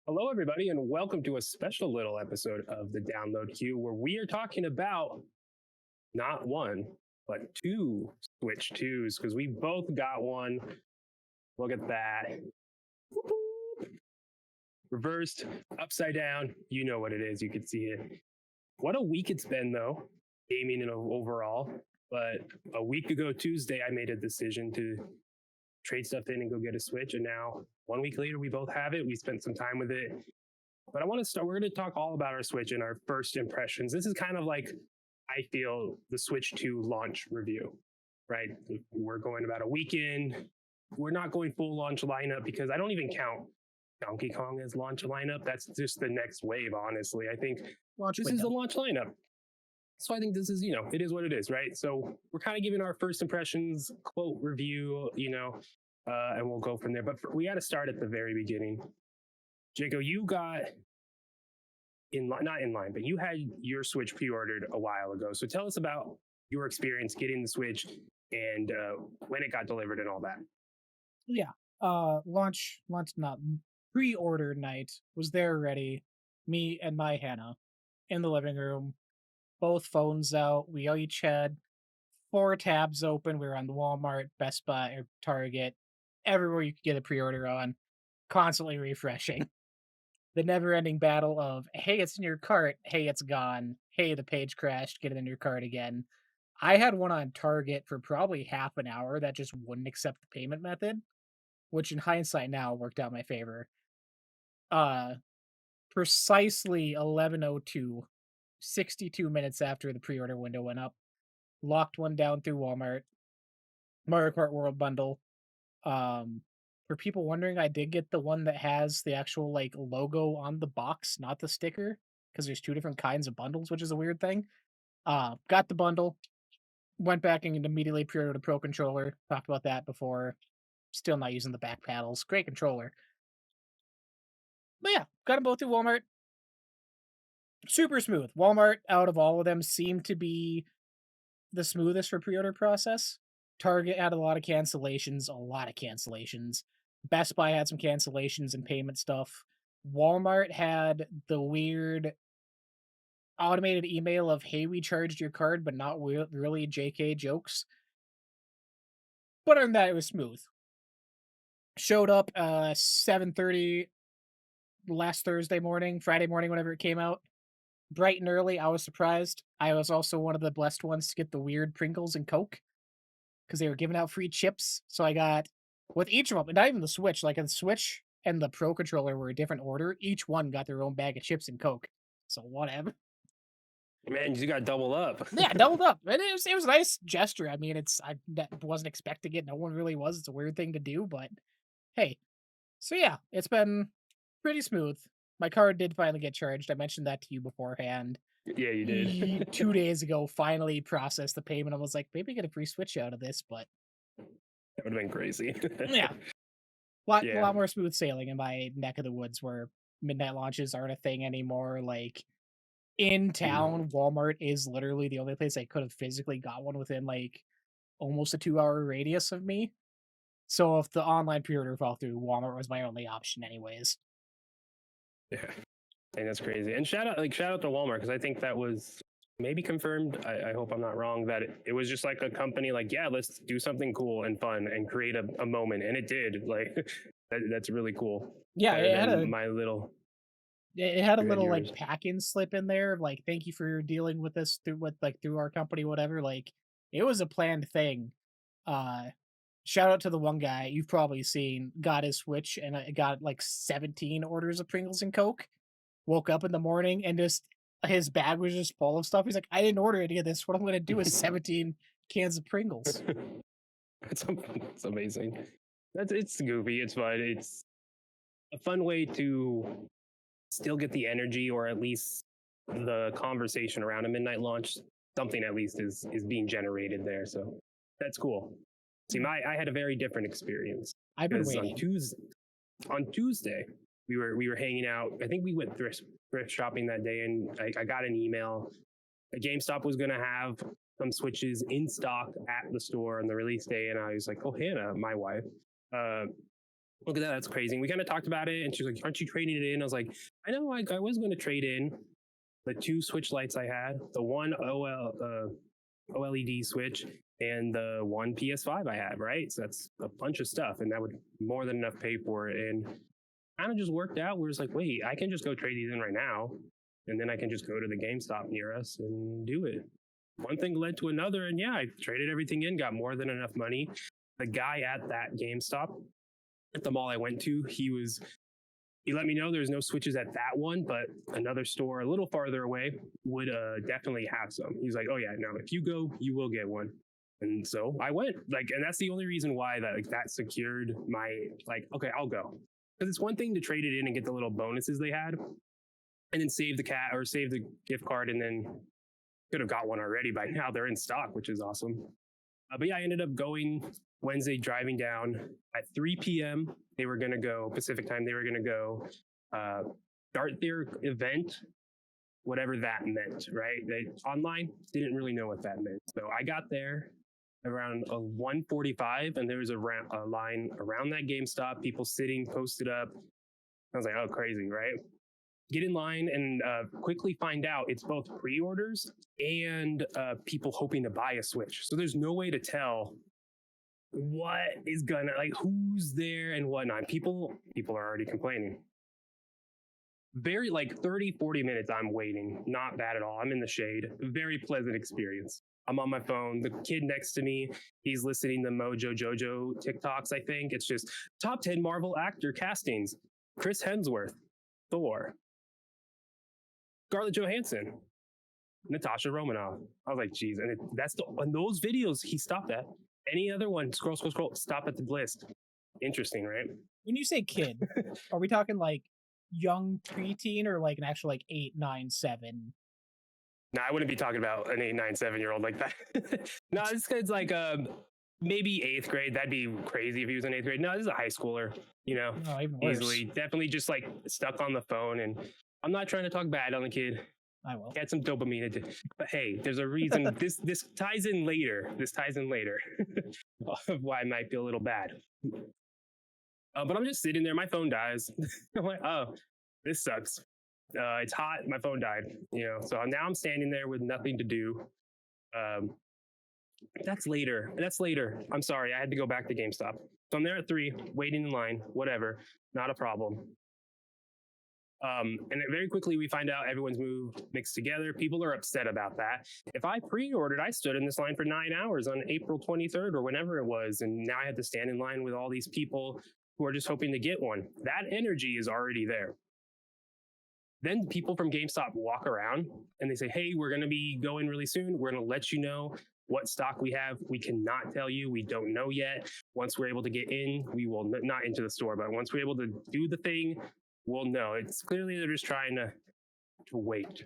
Hello, everybody, and welcome to a special little episode of the Download Queue where we are talking about not one, but two Switch 2s because we both got one. Look at that. Reversed, upside down. You know what it is. You can see it. What a week it's been, though, gaming and overall. But a week ago, Tuesday, I made a decision to trade stuff in and go get a Switch. And now, 1 week later, we both have it. We spent some time with it. But I want to start, we're going to talk all about our Switch and our first impressions. This is kind of like, I feel, the Switch 2 launch review, right? We're going about a weekend. We're not going full launch lineup because I don't even count Donkey Kong as launch lineup. That's just the next wave, honestly. I think this is the launch lineup. So I think this is, it is what it is, right? So we're kind of giving our first impressions, quote review, and we'll go from there. But we got to start at the very beginning. Jaco, you got not in line, but you had your Switch pre-ordered a while ago. So tell us about your experience getting the Switch and when it got delivered and all that. Yeah. Launch not pre-order night was there already. Me and my Hannah in the living room, both phones out. We each had 4 tabs open. We were on the Walmart, Best Buy, or Target, everywhere you could get a pre-order on, constantly refreshing. The never-ending battle of, hey, it's in your cart, hey, it's gone, hey, the page crashed, get it in your cart again. I had one on Target for probably half an hour that just wouldn't accept the payment method, which in hindsight now worked out in my favor. Uh Precisely 11:02, 62 minutes after the pre-order window went up, locked one down through Walmart, Mario Kart World bundle. Um for people wondering, I did get the one that has the actual like logo on the box, not the sticker, because there's two different kinds of bundles, which is a weird thing. Got the bundle, went back and immediately pre-ordered a Pro controller. Talked about that before. Still not using the back paddles. Great controller. But yeah, got them both through Walmart. Super smooth. Walmart, out of all of them, seemed to be the smoothest for pre-order process. Target had a lot of cancellations, Best Buy had some cancellations and payment stuff. Walmart had the weird automated email of, hey, we charged your card, but not really JK jokes. But other than that, it was smooth. Showed up 7:30 last Thursday morning, Friday morning, whenever it came out. Bright and early, I was surprised. I was also one of the blessed ones to get the weird Pringles and Coke because they were giving out free chips. So I got, with each of them, and not even the Switch, like the Switch and the Pro controller were a different order. Each one got their own bag of chips and Coke. So whatever. Man, you got double up. Yeah, doubled up. And it was a nice gesture. I mean, I wasn't expecting it. No one really was. It's a weird thing to do, but hey. So yeah, it's been pretty smooth. My card did finally get charged. I mentioned that to you beforehand. Yeah, you did. 2 days ago, finally processed the payment. I was like, maybe get a free Switch out of this, but That would have been crazy. yeah, a Yeah. lot more smooth sailing in my neck of the woods where midnight launches aren't a thing anymore. Like in town, Walmart is literally the only place I could have physically got one within like almost a 2-hour radius of me. So if the online pre-order fell through, Walmart was my only option, anyways. Yeah. I think that's crazy. And shout out to Walmart because I think that was maybe confirmed. I hope I'm not wrong that it was just like a company like, yeah, let's do something cool and fun and create a moment, and it did. Like that's really cool. Yeah, Better it had than a my little. it had a You had little like yours. pack-in slip in there of like, thank you for dealing with this through our company, whatever. Like it was a planned thing. Uh Shout out to the one guy you've probably seen, got his Switch and got like 17 orders of Pringles and Coke. Woke up in the morning and just his bag was just full of stuff. He's like, I didn't order any of this. What I'm gonna do is 17 cans of Pringles. It's amazing. It's goofy. It's fun. It's a fun way to still get the energy or at least the conversation around a midnight launch. Something at least is being generated there. So that's cool. See, I had a very different experience I've been because waiting. on Tuesday we were hanging out. I think we went thrift shopping that day, and I got an email. GameStop was going to have some Switches in stock at the store on the release day, and I was like, "Oh, Hannah, my wife, Look at that. That's crazy. And we kind of talked about it. And she's like, aren't you trading it in? I was like, I know I was going to trade in the two switch lights I had, the one OLED switch and the one PS5 I had, right? So that's a bunch of stuff. And that would more than enough pay for it. And kind of just worked out. We was like, wait, I can just go trade these in right now. And then I can just go to the GameStop near us and do it. One thing led to another. And yeah, I traded everything in, got more than enough money. The guy at that GameStop at the mall I went to, he let me know there's no switches at that one, but another store a little farther away would definitely have some. He's like, oh yeah, no, if you go, you will get one. And so I went, like, and that's the only reason why that secured my, like, okay, I'll go. Because it's one thing to trade it in and get the little bonuses they had, and then save the cat or save the gift card, and then could have got one already by now. They're in stock, which is awesome. But yeah, I ended up going Wednesday, driving down at 3 p.m. They were going to go Pacific time. They were going to go start their event, whatever that meant, right? They online didn't really know what that meant. So I got there around 1:45, and there was a line around that GameStop, people sitting posted up. I was like, oh, crazy, right? Get in line and quickly find out it's both pre-orders and people hoping to buy a Switch. So there's no way to tell what is gonna, like, who's there and whatnot. People are already complaining. Very, like, 30-40 minutes I'm waiting. Not bad at all. I'm in the shade. Very pleasant experience. I'm on my phone. The kid next to me, he's listening to Mojo Jojo TikToks, I think. It's just top 10 Marvel actor castings. Chris Hemsworth, Thor, Scarlett Johansson, Natasha Romanoff. I was like, geez. And on those videos he stopped at. Any other one, scroll, stop at the list. Interesting, right? When you say kid, are we talking like young preteen or like an actual like 8, 9, 7? No, I wouldn't be talking about an 8, 9, 7-year-old like that. No, this kid's like maybe 8th grade. That'd be crazy if he was in 8th grade. No, this is a high schooler, No, even worse. easily. Definitely just like stuck on the phone. And I'm not trying to talk bad on the kid. I will. Get some dopamine. But hey, there's a reason. This ties in later. This ties in later of why I might feel a little bad. But I'm just sitting there. My phone dies. I'm like, oh, this sucks. It's hot. My phone died. So now I'm standing there with nothing to do. That's later. I'm sorry. I had to go back to GameStop. So I'm there at 3, waiting in line. Whatever. Not a problem. And very quickly we find out everyone's moved mixed together. People are upset about that. If I pre-ordered, I stood in this line for 9 hours on April 23rd or whenever it was, and now I had to stand in line with all these people who are just hoping to get one. That energy is already there. Then people from GameStop walk around and they say, hey, we're going to be going really soon. We're going to let you know what stock we have. We cannot tell you. We don't know yet. Once we're able to get in, we will not into the store, but once we're able to do the thing, we'll know. It's clearly they're just trying to wait.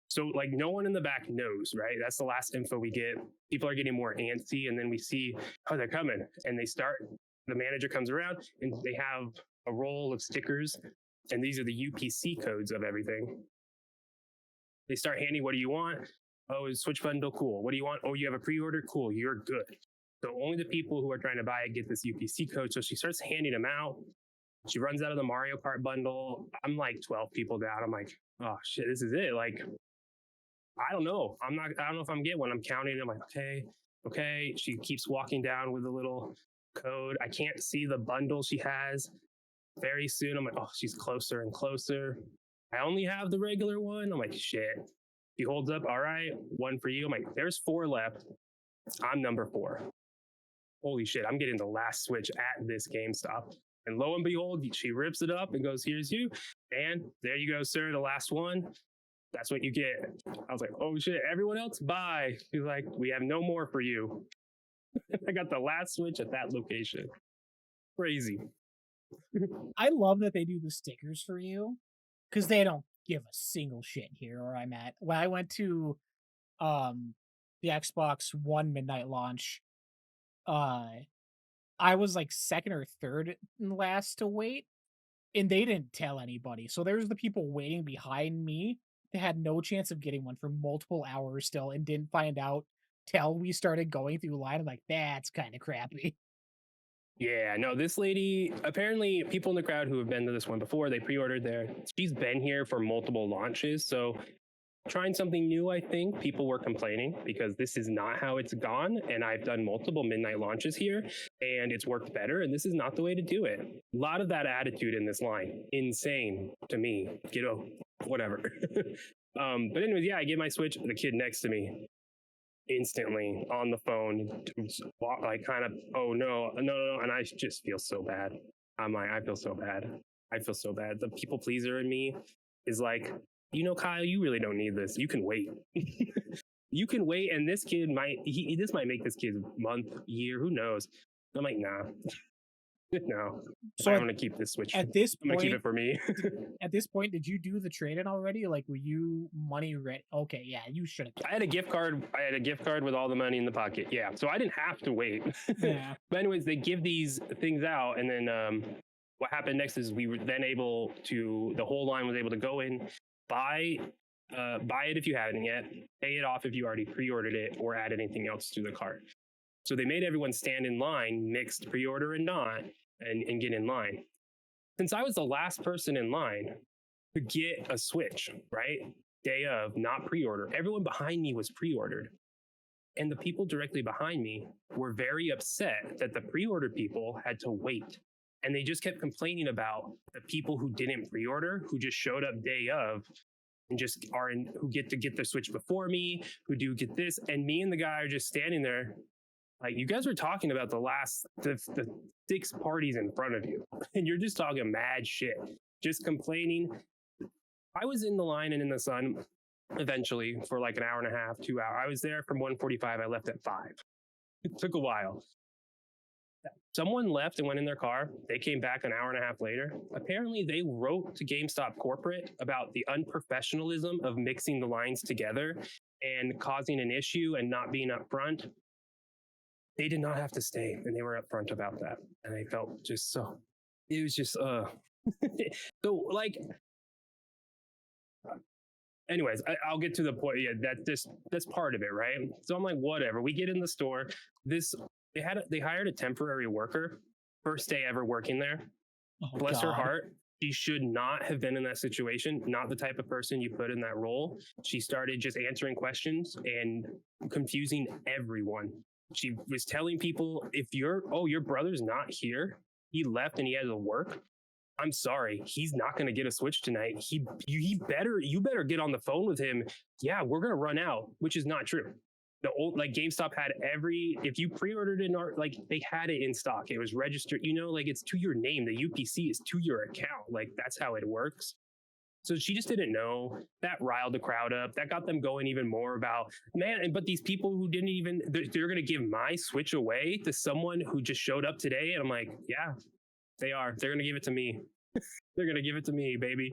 So like no one in the back knows, right? That's the last info we get. People are getting more antsy, and then we see, oh, they're coming. And the manager comes around and they have a roll of stickers, and these are the UPC codes of everything. They start handing, what do you want? Oh, is Switch bundle? Cool. What do you want? Oh, you have a pre-order? Cool, you're good. So only the people who are trying to buy it get this UPC code. So she starts handing them out. She runs out of the Mario Kart bundle. I'm like 12 people down. I'm like, oh shit, this is it. Like, I don't know. I don't know if I'm getting one. I'm counting. I'm like, okay. She keeps walking down with a little code. I can't see the bundle she has. Very soon, I'm like, oh, she's closer and closer. I only have the regular one. I'm like, shit. She holds up, all right, one for you. I'm like, there's 4 left. I'm number 4. Holy shit, I'm getting the last Switch at this GameStop. And lo and behold, she rips it up and goes, here's you. And there you go, sir, the last one. That's what you get. I was like, oh shit, everyone else, bye. She's like, we have no more for you. I got the last Switch at that location. Crazy. I love that they do the stickers for you, because they don't give a single shit here where I'm at. When I went to the Xbox One midnight launch, I was like 2nd or 3rd last to wait, and they didn't tell anybody. So there's the people waiting behind me that had no chance of getting one for multiple hours still and didn't find out till we started going through line. I'm like, that's kind of crappy. Yeah, no, this lady, apparently people in the crowd who have been to this one before, they pre-ordered there. She's been here for multiple launches. So trying something new, I think people were complaining because this is not how it's gone. And I've done multiple midnight launches here and it's worked better. And this is not the way to do it. A lot of that attitude in this line, insane to me, whatever. But anyways, yeah, I get my Switch, the kid next to me instantly on the phone, like kind of, oh no, no, no. And I just feel so bad. I'm like, I feel so bad. I feel so bad. The people pleaser in me is like, Kyle, you really don't need this. You can wait. You can wait. And this kid this might make this kid's month, year, who knows? I'm like, nah, no. So I'm going to keep this Switch. at this I'm going to keep point, it for me. at this point, did you do the trade-in already? Like, were you money ready? Okay, yeah, you should have. I had a gift card. I had a gift card with all the money in the pocket. Yeah. So I didn't have to wait. Yeah. But anyways, they give these things out. And then what happened next is we were then the whole line was able to go in, buy it if you hadn't yet, pay it off if you already pre-ordered it or add anything else to the cart. So they made everyone stand in line, mixed pre-order and not, and get in line. Since I was the last person in line to get a Switch, right? Day of, not pre-order. Everyone behind me was pre-ordered. And the people directly behind me were very upset that the pre-order people had to wait. And they just kept complaining about the people who didn't pre-order, who just showed up day of and just who get to get the Switch before me, who do get this. And me and the guy are just standing there. Like, you guys were talking about the 6 parties in front of you, and you're just talking mad shit, just complaining. I was in the line and in the sun eventually for like an hour and a half, 2 hours. I was there from 1:45. I left at 5. It took a while. Someone left and went in their car. They came back an hour and a half later. Apparently, they wrote to GameStop corporate about the unprofessionalism of mixing the lines together and causing an issue and not being upfront. They did not have to stay, and they were upfront about that. And I felt just so. It was just So like. Anyways, I'll get to the point. Yeah, that's part of it, right? So I'm like, whatever. We get in the store. They hired a temporary worker, first day ever working there. Oh, Bless her God. heart. She should not have been in that situation. Not the type of person you put in that role. She started just answering questions and confusing everyone. She was telling people, your brother's not here. He left and he had to work. I'm sorry, he's not going to get a Switch tonight. You better get on the phone with him. Yeah, we're going to run out, which is not true. The old, like, GameStop had if you pre-ordered it, like, they had it in stock. It was registered, like, it's to your name. The UPC is to your account. Like, that's how it works. So she just didn't know. That riled the crowd up. That got them going even more about, man, but these people who didn't even, they're going to give my Switch away to someone who just showed up today. And I'm like, yeah, they are. They're going to give it to me. They're going to give it to me, baby.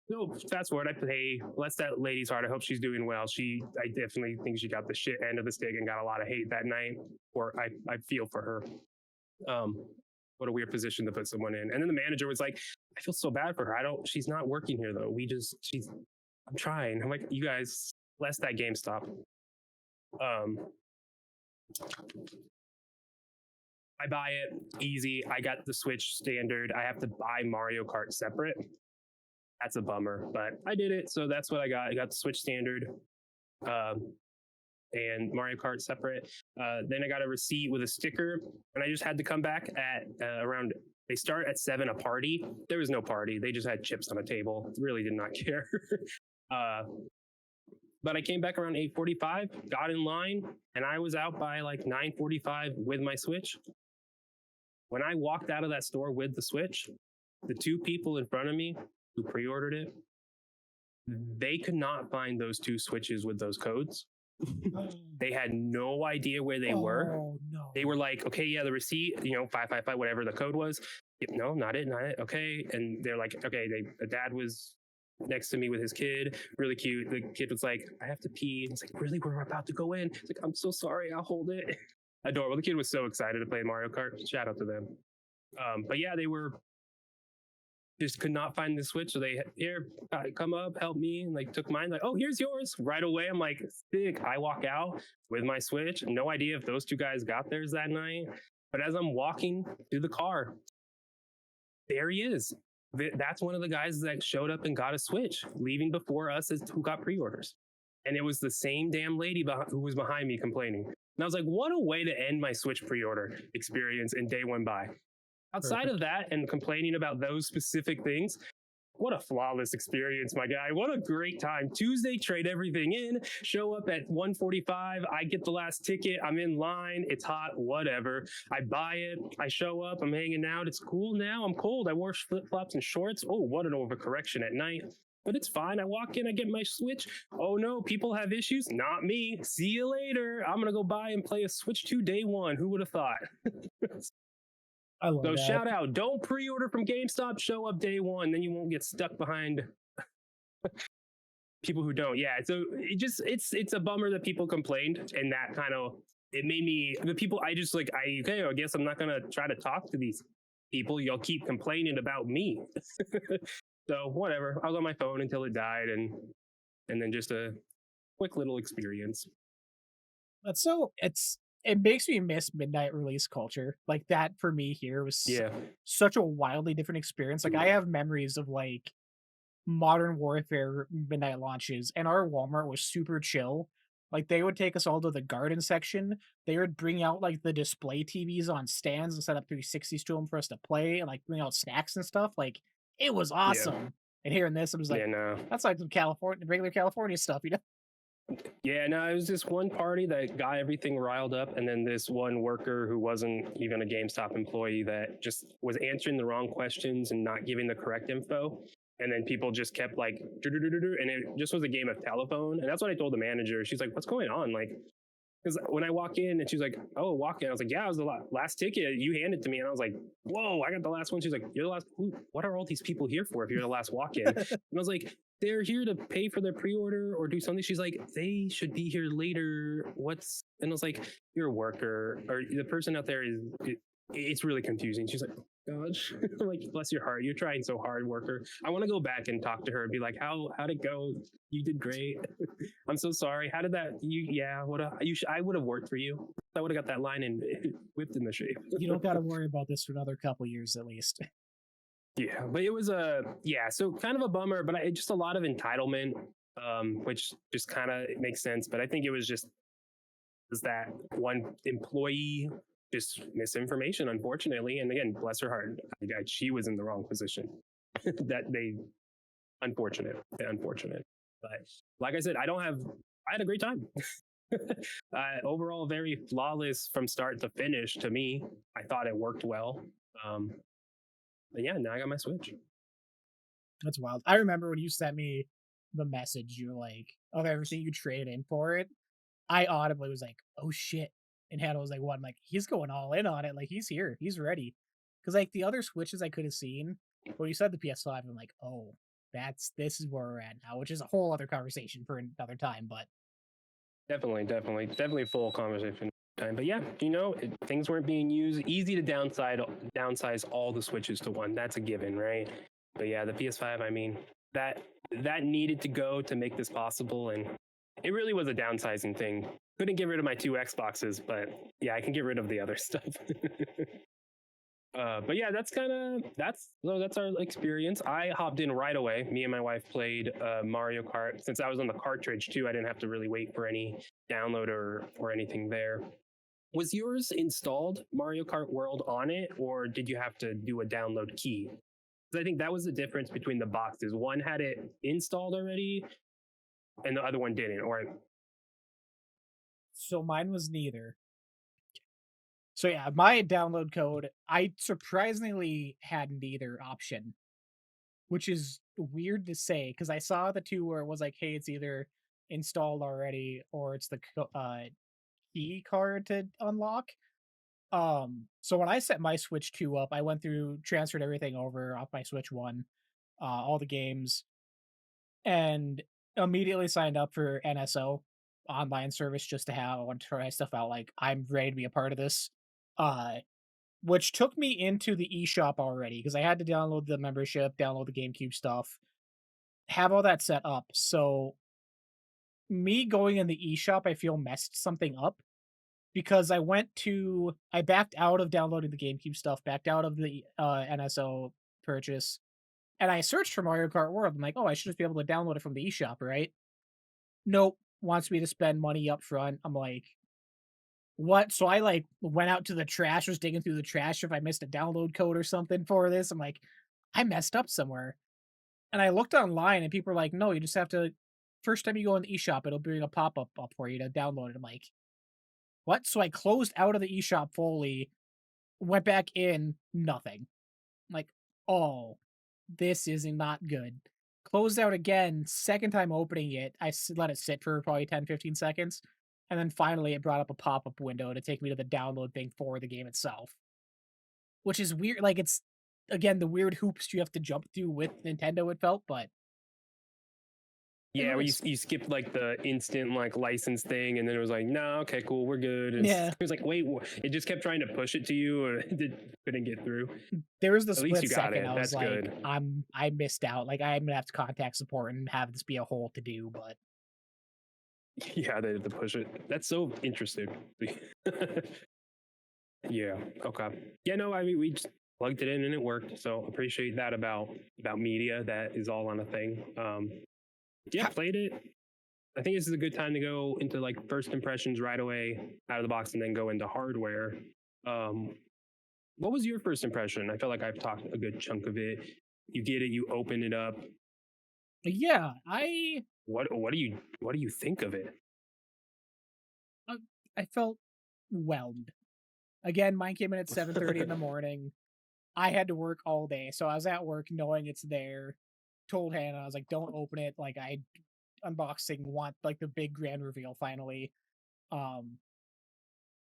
So fast forward, I pay. Bless that lady's heart. I hope she's doing well. I definitely think she got the shit end of the stick and got a lot of hate that night. Or I feel for her. What a weird position to put someone in. And then the manager was like, I feel so bad for her. she's not working here though. I'm trying. I'm like, you guys, bless that GameStop. I buy it easy. I got the Switch standard. I have to buy Mario Kart separate. That's a bummer, but I did it. So that's what I got. I got the Switch standard and Mario Kart separate. Then I got a receipt with a sticker, and I just had to come back at around. They start at 7 a party. There was no party. They just had chips on a table. Really did not care. But I came back around 8:45, got in line, and I was out by like 9:45 with my Switch. When I walked out of that store with the Switch, the 2 people in front of me who pre-ordered it, they could not find those 2 Switches with those codes. They had no idea where they were. No. They were like, okay, yeah, the receipt, 555, whatever the code was. No, not it. Okay. And they're like, okay, the dad was next to me with his kid, really cute. The kid was like, I have to pee. It's like, really? We're about to go in. It's like, I'm so sorry. I'll hold it. Adorable. The kid was so excited to play Mario Kart. Shout out to them. But yeah, they were just could not find the Switch. So they come up, help me, and like took mine. Like, oh, here's yours right away. I'm like, sick. I walk out with my Switch. No idea if those 2 guys got theirs that night. But as I'm walking through the car, there he is. That's one of the guys that showed up and got a Switch, leaving before us as who got pre-orders. And it was the same damn lady who was behind me complaining. And I was like, what a way to end my Switch pre-order experience, and day went by. Outside of Perfect. that and complaining about those specific things, what a flawless experience, my guy. What a great time. Tuesday, trade everything in, show up at 1:45. I get the last ticket. I'm in line. It's hot, whatever. I buy it. I show up. I'm hanging out. It's cool now. I'm cold. I wore flip flops and shorts. Oh, what an overcorrection at night. But it's fine. I walk in, I get my Switch. Oh no, people have issues. Not me. See you later. I'm going to go buy and play a Switch 2 day one. Who would have thought? I love So that. shout out, don't pre-order from GameStop, show up day one, then you won't get stuck behind people who don't. Yeah, so it's a bummer that people complained, and that kind of it made me the people I just like I guess I'm not gonna try to talk to these people. You'll keep complaining about me. So whatever. I was on my phone until it died, and then just a quick little experience. That's so it makes me miss midnight release culture. Like that for me here was Yeah. such a wildly different experience. Like I have memories of like Modern Warfare midnight launches, and our Walmart was super chill. Like they would take us all to the garden section. They would bring out like the display TVs on stands and set up 360s to them for us to play, and like bring out snacks and stuff. Like it was Yeah. awesome. And hearing this, I was like, Yeah, no. that's like some California, regular California stuff, you know? Yeah, no, it was this one party that got everything riled up, and then this one worker who wasn't even a GameStop employee that just was answering the wrong questions and not giving the correct info. And then people just kept like, and it just was a game of telephone. And that's what I told the manager. She's like, "What's going on?" Like, because when I walk in and she's like, "Oh, walk in," I was like, "Yeah, it was the last ticket you handed to me," and I was like, "Whoa, I got the last one." She's like, "You're the last. What are all these people here for if you're the last walk in?" And I was like, "They're here to pay for their pre-order or do something." She's like, "They should be here later. What's?" And I was like, "You're a worker, or the person out there is." It's really confusing. She's like, "Gosh," I'm like, "Bless your heart. You're trying so hard, worker." I want to go back and talk to her and be like, how'd it go? You did great. I'm so sorry. How did that? Yeah. I would have worked for you. I would have got that line and whipped in the shape. You don't got to worry about this for another couple years at least. Yeah, but it was so kind of a bummer, but just a lot of entitlement, which just kind of makes sense. But I think it was that one employee just misinformation, unfortunately. And again, bless her heart, she was in the wrong position. Unfortunate. But like I said, I had a great time. Overall, very flawless from start to finish to me. I thought it worked well. But yeah, now I got my Switch. That's wild. I remember when you sent me the message, you were like, of everything you traded in for it. I audibly was like, oh shit. And Hannah was like, what? I'm like, he's going all in on it. Like, he's here. He's ready. Because, like, the other Switches I could have seen, when you said the PS5, I'm like, oh, this is where we're at now, which is a whole other conversation for another time. But Definitely full conversation time. But yeah, things weren't being used. Easy to downsize all the Switches to one. That's a given, right? But yeah, the PS5. I mean, that needed to go to make this possible, and it really was a downsizing thing. Couldn't get rid of my 2 Xboxes, but yeah, I can get rid of the other stuff. But yeah, that's our experience. I hopped in right away. Me and my wife played Mario Kart. Since I was on the cartridge too, I didn't have to really wait for any download or anything there. Was yours installed Mario Kart World on it, or did you have to do a download key? Because I think that was the difference between the boxes. One had it installed already, and the other one didn't. Or so mine was neither. So yeah, my download code, I surprisingly had neither option, which is weird to say because I saw the two where it was like, hey, it's either installed already or it's the key card to unlock. So when I set my Switch 2 up, I went through, transferred everything over off my Switch 1, all the games, and immediately signed up for NSO online service just to have I want to try stuff out. Like I'm ready to be a part of this. Uh which took me into the eShop already because I had to download the membership, download the GameCube stuff, have all that set up. So me going in the eShop, I feel messed something up because I backed out of downloading the GameCube stuff, backed out of the NSO purchase, and I searched for Mario Kart World. I'm like, oh, I should just be able to download it from the eShop, right? Nope, wants me to spend money up front. I'm like, what? So I like went out to the trash, was digging through the trash if I missed a download code or something for this. I'm like, I messed up somewhere. And I looked online and people were like, no, you just have to first time you go in the eShop, it'll bring a pop-up up for you to download it. I'm like, what? So I closed out of the eShop fully, went back in, nothing. I'm like, oh, this is not good. Closed out again, second time opening it, let it sit for probably 10, 15 seconds. And then finally it brought up a pop-up window to take me to the download thing for the game itself. Which is weird. Like it's again the weird hoops you have to jump through with Nintendo, it felt, but it Yeah, where was. you skipped like the instant like license thing, and then it was like, no, okay, cool, we're good. And Yeah. it was like, wait, it just kept trying to push it to you, or couldn't get through. There was the At least split you got second it. I was That's like, good. I missed out. Like I'm gonna have to contact support and have this be a whole to do, but Yeah, they had to push it. That's so interesting. Yeah. Okay. Yeah. No. I mean, we just plugged it in and it worked. So appreciate that about media. That is all on a thing. Yeah. Played it. I think this is a good time to go into like first impressions right away out of the box, and then go into hardware. Um, what was your first impression? I feel like I've talked a good chunk of it. You get it. You open it up. yeah, What do you think of it? uh, I felt whelmed. Again, mine came in at 7:30 in the morning. I had to work all day, so I was at work knowing it's there. Told Hannah, I was like, "Don't open it." Like I unboxing want like the big grand reveal finally. Um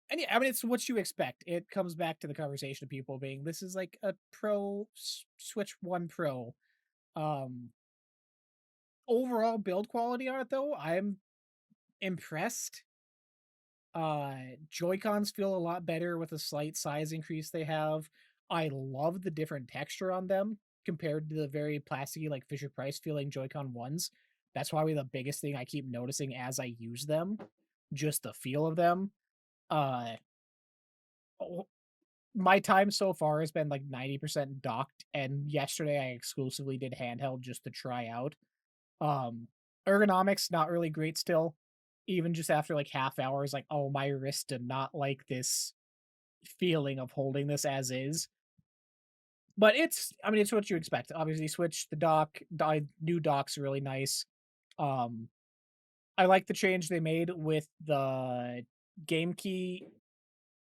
and yeah, I mean it's what you expect. It comes back to the conversation of people being this is like a Switch 1 Pro. Um Overall build quality on it though, I'm impressed. Joy-Cons feel a lot better with a slight size increase they have. I love the different texture on them compared to the very plasticky, like Fisher Price feeling Joy-Con ones. That's probably the biggest thing I keep noticing as I use them. Just the feel of them. Uh, o- my time so far has been like 90% docked, and yesterday I exclusively did handheld just to try out. Um, Ergonomics not really great still. Even just after like half hours, like, oh, my wrist did not like this feeling of holding this as is. But I mean, it's what you expect. Obviously, Switch, new dock's really nice. Um, I like the change they made with the game key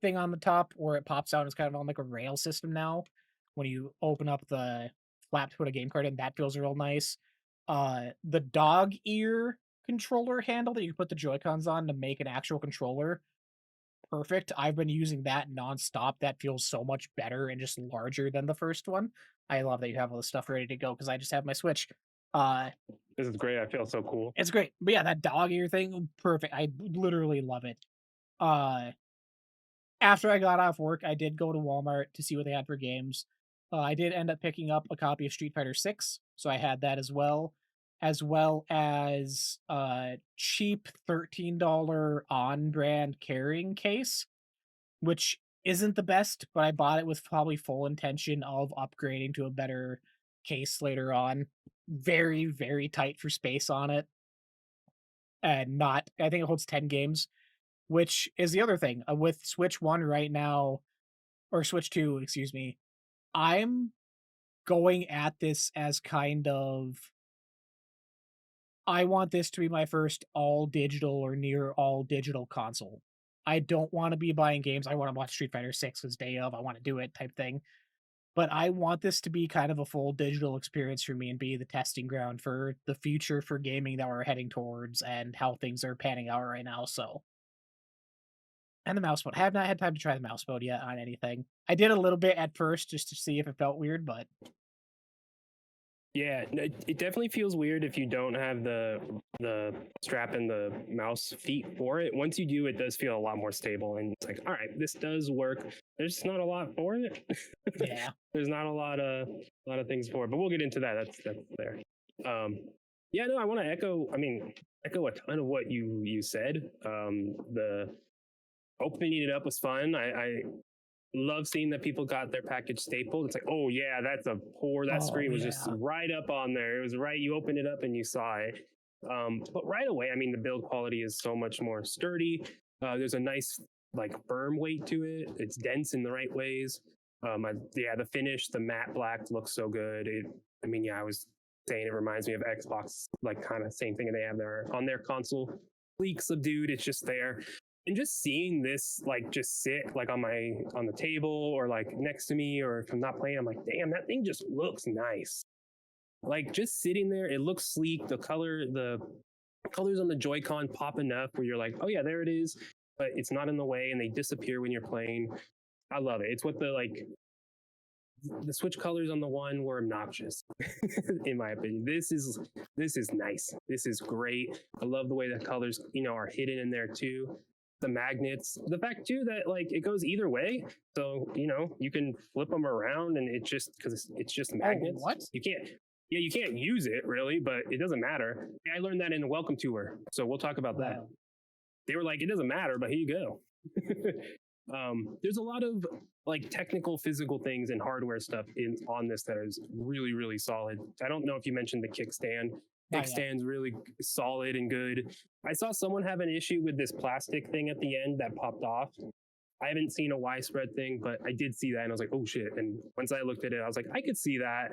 thing on the top where it pops out. It's kind of on like a rail system now. When you open up the flap to put a game card in, that feels real nice. The dog ear controller handle that you put the Joy Cons on to make an actual controller, perfect. I've been using that nonstop. That feels so much better and just larger than the first one. I love that you have all the stuff ready to go because I just have my Switch. Uh, This is great. I feel so cool. it's great. But yeah, that dog ear thing, perfect. I literally love it. Uh, After I got off work, I did go to Walmart to see what they had for games. I did end up picking up a copy of Street Fighter 6, so I had that as well as a cheap $13 on-brand carrying case, which isn't the best, but I bought it with probably full intention of upgrading to a better case later on. Very, very tight for space on it, and not I think it holds 10 games, which is the other thing, with Switch 1 right now or Switch 2, excuse me, I'm going at this as kind of I want this to be my first all digital or near all digital console. I don't want to be buying games. I want to watch Street Fighter 6 as day of. I want to do it type thing. But I want this to be kind of a full digital experience for me and be the testing ground for the future for gaming that we're heading towards and how things are panning out right now. So, and the mouse mode. I have not had time to try the mouse mode yet on anything. I did a little bit at first just to see if it felt weird, but Yeah, it definitely feels weird if you don't have the strap and the mouse feet for it. Once you do, it does feel a lot more stable, and it's like, all right, this does work. There's not a lot for it. yeah. There's not a lot of things for it, but we'll get into that. That's there. Yeah, no, I want to echo. I mean, echo a ton of what you said. The opening it up was fun. I love seeing that people got their package stapled. It's like, oh yeah, that's a pour. That Oh screen was just yeah. right up on there. It was right. You opened it up and you saw it. But right away, I mean, the build quality is so much more sturdy. There's a nice like firm weight to it. It's dense in the right ways. Yeah, the finish, the matte black looks so good. I mean, yeah, I was saying it reminds me of Xbox, like kind of same thing they have there on their console. Sleek, subdued. It's just there, and just seeing this like just sit like on the table or like next to me, or if I'm not playing, I'm like, damn, that thing just looks nice. Like just sitting there, it looks sleek. The colors on the Joy-Con pop enough where you're like, oh yeah, there it is, but it's not in the way, and they disappear when you're playing. I love it. It's what the Switch colors on the one were obnoxious, in my opinion. This is nice. This is great. I love the way the colors, are hidden in there too. The magnets, the fact too that like it goes either way, so you can flip them around, and it just because it's just Oh, magnets. what? You can't. Yeah, you can't use it really, but it doesn't matter. I learned that in a welcome tour, so we'll talk about that. Wow. They were like, it doesn't matter, but here you go. There's a lot of like technical, physical things and hardware stuff on this that is really, really solid. I don't know if you mentioned the kickstand. Not yet. Kickstand's really solid and good. I saw someone have an issue with this plastic thing at the end that popped off. I haven't seen a widespread thing, but I did see that, and I was like, oh shit. And once I looked at it, I was like, I could see that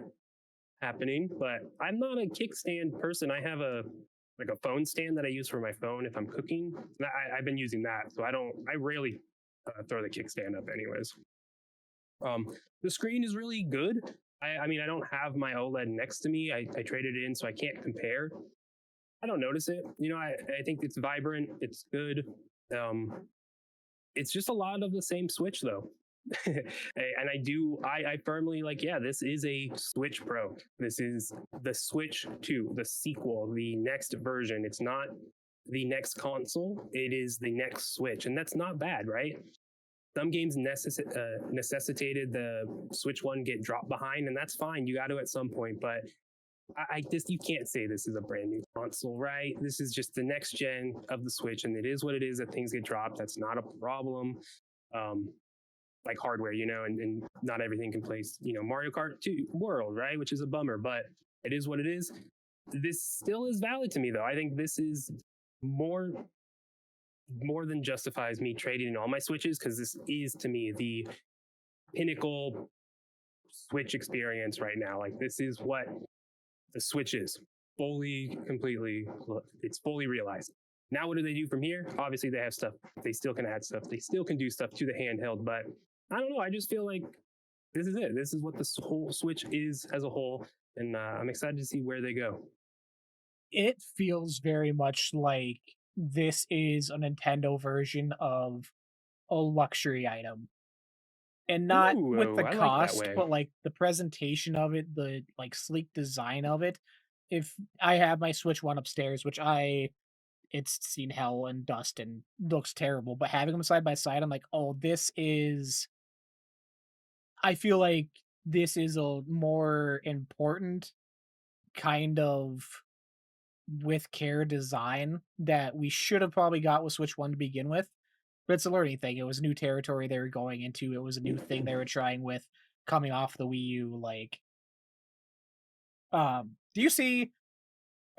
happening, but I'm not a kickstand person. I have a phone stand that I use for my phone if I'm cooking. I've been using that, so I rarely throw the kickstand up anyways. The screen is really good. I mean, I don't have my OLED next to me. I traded it in, so I can't compare. I don't notice it. I think it's vibrant. It's good. It's just a lot of the same Switch though. And I firmly like, yeah, this is a Switch Pro. This is the Switch 2, the sequel, the next version. It's not the next console, it is the next Switch, and that's not bad, right? Some games necessitated the Switch 1 get dropped behind, and that's fine. You got to at some point, but I just, you can't say this is a brand new console, right? This is just the next gen of the Switch, and it is what it is that things get dropped. That's not a problem. Like hardware, and not everything can play, Mario Kart 2 World, right? Which is a bummer, but it is what it is. This still is valid to me, though. I think this is more than justifies me trading in all my Switches, because this is to me the pinnacle Switch experience right now. Like this is what the Switch is, completely. It's fully realized. Now, what do they do from here? Obviously, they have stuff. They still can add stuff. They still can do stuff to the handheld, but I don't know. I just feel like this is it. This is what the whole Switch is as a whole, and I'm excited to see where they go. It feels very much like this is a Nintendo version of a luxury item. And not with Ooh, the I like that cost, way. but like the presentation of it, the like sleek design of it. If I have my Switch One upstairs, which it's seen hell and dust and looks terrible, but having them side by side, I'm like, oh, I feel like this is a more important kind of with care design that we should have probably got with Switch 1 to begin with. But it's a learning thing. It was new territory they were going into. It was a new thing they were trying with coming off the Wii U. Like, do you see?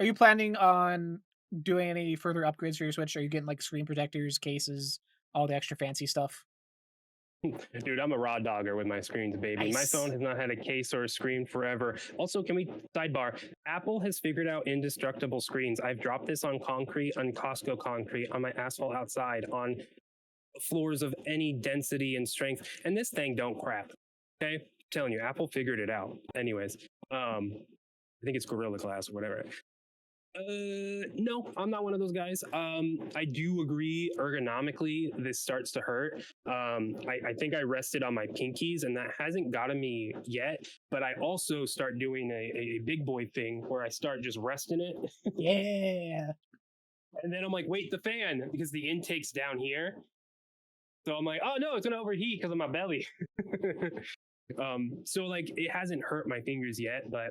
Are you planning on doing any further upgrades for your Switch? Are you getting like screen protectors, cases, all the extra fancy stuff? Dude, I'm a raw dogger with my screens, baby. My phone Nice. has not had a case or a screen forever. Also, can we sidebar? Apple has figured out indestructible screens. I've dropped this on concrete, on Costco concrete, on my asphalt outside, on floors of any density and strength, and this thing don't crack. Okay, I'm telling you, Apple figured it out. Anyways, I think it's Gorilla Glass or whatever. No, I'm not one of those guys. I do agree ergonomically, this starts to hurt. I think I rested on my pinkies, and that hasn't gotten me yet, but I also start doing a big boy thing where I start just resting it. Yeah. And then I'm like, wait, the fan, because the intake's down here. So I'm like, oh no, it's gonna overheat because of my belly. So like it hasn't hurt my fingers yet, but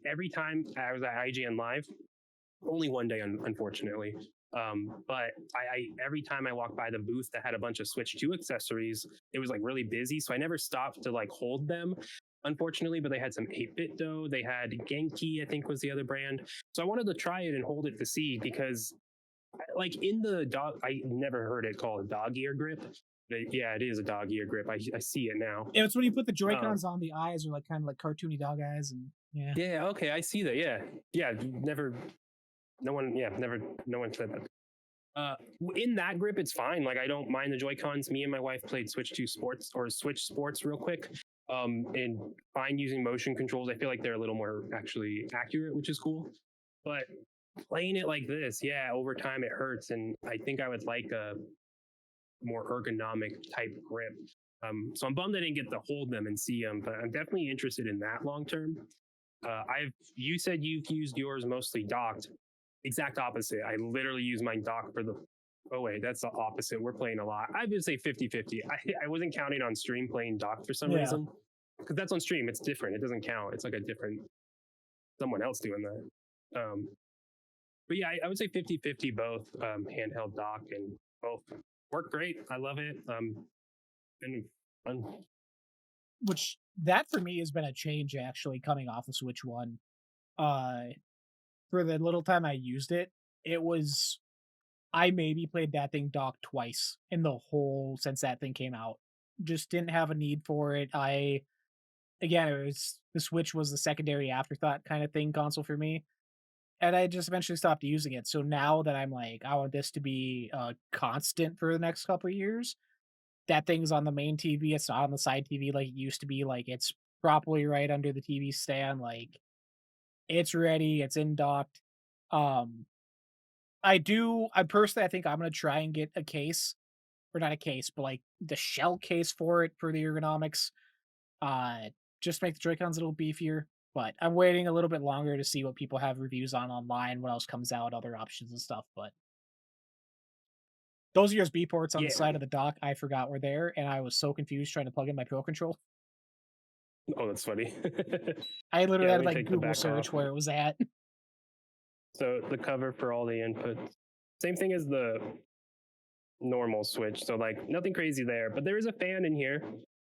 every time I was at IGN Live, only one day, unfortunately. But I every time I walked by the booth that had a bunch of Switch 2 accessories, it was like really busy. So I never stopped to like hold them, unfortunately, but they had some 8-bit dough. They had Genki, I think was the other brand. So I wanted to try it and hold it to see because like in the dog, I never heard it called a dog ear grip. But yeah, it is a dog ear grip. I see it now. It's when you put the Joy Um, Cons on, the eyes are like kind of like cartoony dog eyes, and yeah. yeah, okay, I see that. Yeah, yeah, never, no one, yeah, never, no one said that. In that grip, it's fine. Like I don't mind the Joy Cons. Me and my wife played Switch 2 Sports or Switch Sports real quick. And fine using motion controls. I feel like they're a little more actually accurate, which is cool. But playing it like this, yeah, over time it hurts, and I think I would like a more ergonomic type grip. So I'm bummed I didn't get to hold them and see them, but I'm definitely interested in that long term. You said you've used yours mostly docked. Exact opposite. I literally use mine docked for the. Oh wait, that's the opposite. We're playing a lot. I would say 50-50. I wasn't counting on stream playing docked for some Yeah. reason, because that's on stream. It's different. It doesn't count. It's like a different someone else doing that. But yeah, I would say 50-50 both handheld dock and both work great. I love it. And fun. Which that for me has been a change actually coming off the Switch One. For the little time I used it, it was I maybe played that thing docked twice in the whole since that thing came out. Just didn't have a need for it. Again, it was the Switch was the secondary afterthought kind of thing console for me. And I just eventually stopped using it. So now that I'm like, I want this to be constant for the next couple of years, that thing's on the main TV. It's not on the side TV like it used to be. Like it's properly right under the TV stand. Like it's ready. It's in docked. Um, I personally, I think I'm gonna try and get a case, or not a case, but like the shell case for it for the ergonomics. Uh, just to make the Joy-Cons a little beefier. But I'm waiting a little bit longer to see what people have reviews on online, what else comes out, other options and stuff. But those USB ports on the Yeah. side of the dock, I forgot were there, and I was so confused trying to plug in my Pro Control. Oh, that's funny. I literally Yeah, had let to me like take the Google back search off. where it was at. So the cover for all the inputs, same thing as the normal Switch. So like nothing crazy there, but there is a fan in here.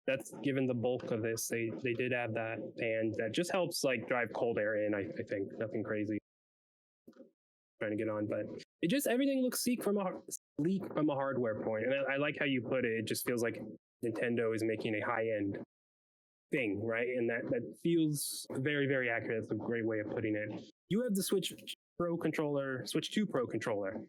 That's given the bulk of this. They did have that fan that just helps like drive cold air in. I think nothing crazy. Trying to get on, but it just everything looks sleek from a hardware point, and I like how you put it. It just feels like Nintendo is making a high end thing, right? And that feels very accurate. That's a great way of putting it. You have the Switch Pro controller, Switch 2 Pro controller.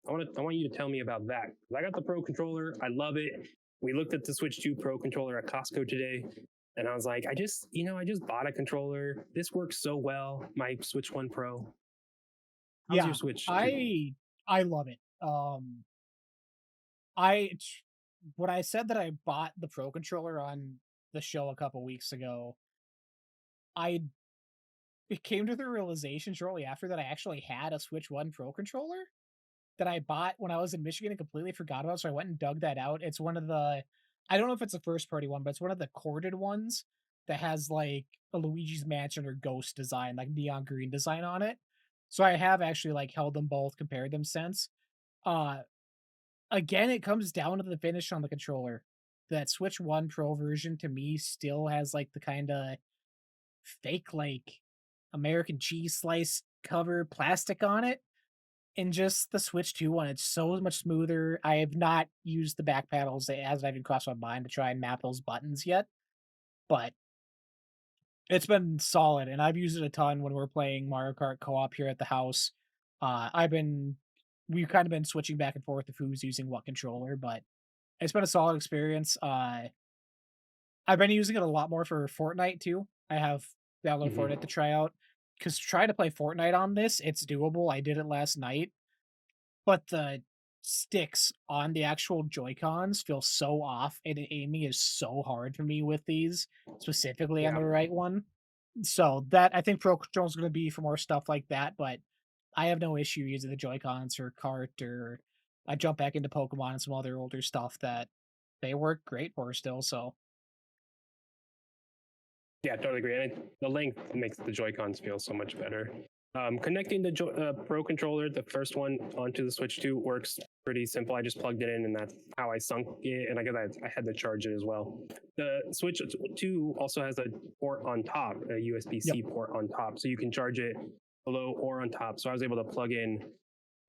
I want you to tell me about that. I got the Pro controller. I love it. We looked at the Switch 2 Pro controller at Costco today, and I was like, I just bought a controller. This works so well. My Switch 1 Pro. How's Yeah, your Switch 2? I love it. I when I said that I bought the Pro Controller on the show a couple weeks ago, I it came to the realization shortly after that I actually had a Switch One Pro Controller that I bought when I was in Michigan and completely forgot about. So I went and dug that out. It's one of the I don't know if it's a first party one, but it's one of the corded ones that has like a Luigi's Mansion or Ghost design, like neon green design on it. So I have actually like held them both, compared them since. Uh Again, it comes down to the finish on the controller. That Switch One Pro version to me still has like the kind of fake like American cheese slice cover plastic on it. And just the Switch 2 one, it's so much smoother. I have not used the back panels. It hasn't even crossed my mind to try and map those buttons yet. But it's been solid, and I've used it a ton when we're playing Mario Kart co-op here at the house. We've kind of been switching back and forth of who's using what controller, but it's been a solid experience. I've been using it a lot more for Fortnite too. I have downloaded Fortnite to try out, because trying to play Fortnite on this, it's doable. I did it last night, but the sticks on the actual Joy-Cons feel so off, and aiming is so hard for me with these, specifically on Yeah. the right one. So that I think Pro Control is going to be for more stuff like that, but I have no issue using the Joy-Cons or Kart, or I jump back into Pokemon and some other older stuff that they work great for still. So Yeah, totally agree. And the length makes the Joy Cons feel so much better. Connecting the Pro controller, the first one, onto the Switch 2 works pretty simple. I just plugged it in, and that's how I sunk it. And I guess I had to charge it as well. The Switch 2 also has a port on top, a USB-C port on top, so you can charge it below or on top. So I was able to plug in,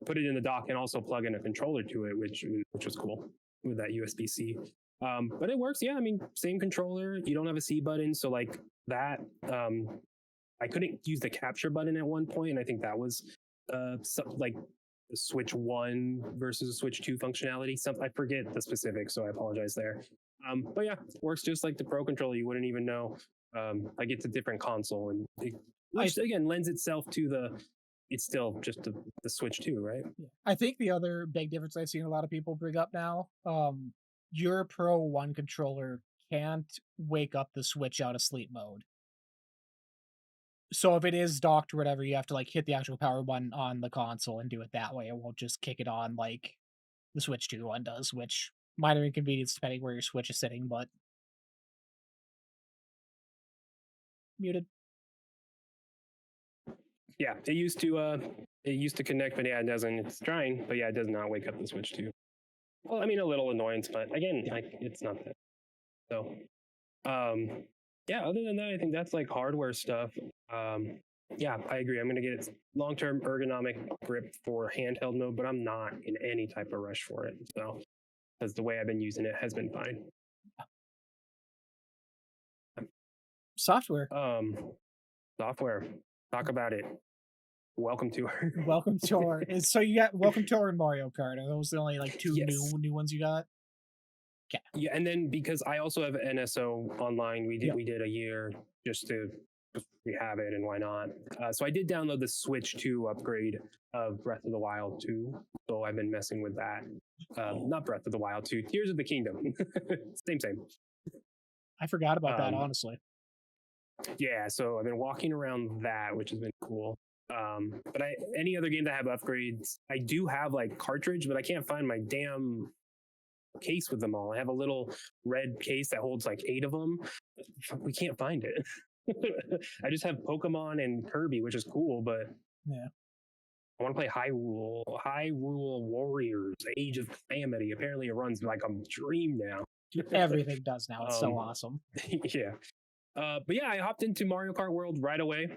put it in the dock, and also plug in a controller to it, which was cool with that USB-C. But it works. Yeah, I mean, same controller. You don't have a C button, so like that. I couldn't use the capture button at one point, and I think that was like the Switch 1 versus the Switch 2 functionality. I forget the specifics, so I apologize there. But yeah, works just like the Pro controller. You wouldn't even know. Like it's a different console, and which again lends itself to it's still just the Switch 2, right? I think the other big difference I've seen a lot of people bring up now, your Pro 1 controller can't wake up the Switch out of sleep mode. So if it is docked or whatever, you have to like hit the actual power button on the console and do it that way. It won't just kick it on like the Switch 2 one does, which minor inconvenience depending where your Switch is sitting, but muted. Yeah, it used to connect, but yeah, it doesn't. It's trying, but yeah, it does not wake up the Switch 2. Well, I mean, a little annoyance, but again, like it's not that. So, yeah, other than that, I think that's like hardware stuff. Yeah, I agree. I'm going to get long-term ergonomic grip for handheld mode, but I'm not in any type of rush for it. So, because the way I've been using it has been fine. Software. Software. Talk about it. Welcome to our Welcome to our. So you got Welcome to our and Mario Kart. Are those the only like two Yes. new ones you got? Yeah, and then because I also have NSO online, we did a year just to we have it, and why not? So I did download the Switch 2 upgrade of Breath of the Wild 2. So I've been messing with that. Not Breath of the Wild 2, Tears of the Kingdom. same. I forgot about that, honestly. Yeah, so I've been walking around that, which has been cool. But any other game that have upgrades, I do have like cartridge, but I can't find my damn case with them all. I have a little red case that holds like 8 of them. We can't find it. I just have Pokemon and Kirby, which is cool, but yeah, I want to play Hyrule Warriors, Age of Calamity. Apparently, it runs like a dream now. Everything does now. It's so awesome. Yeah. But yeah, I hopped into Mario Kart World right away.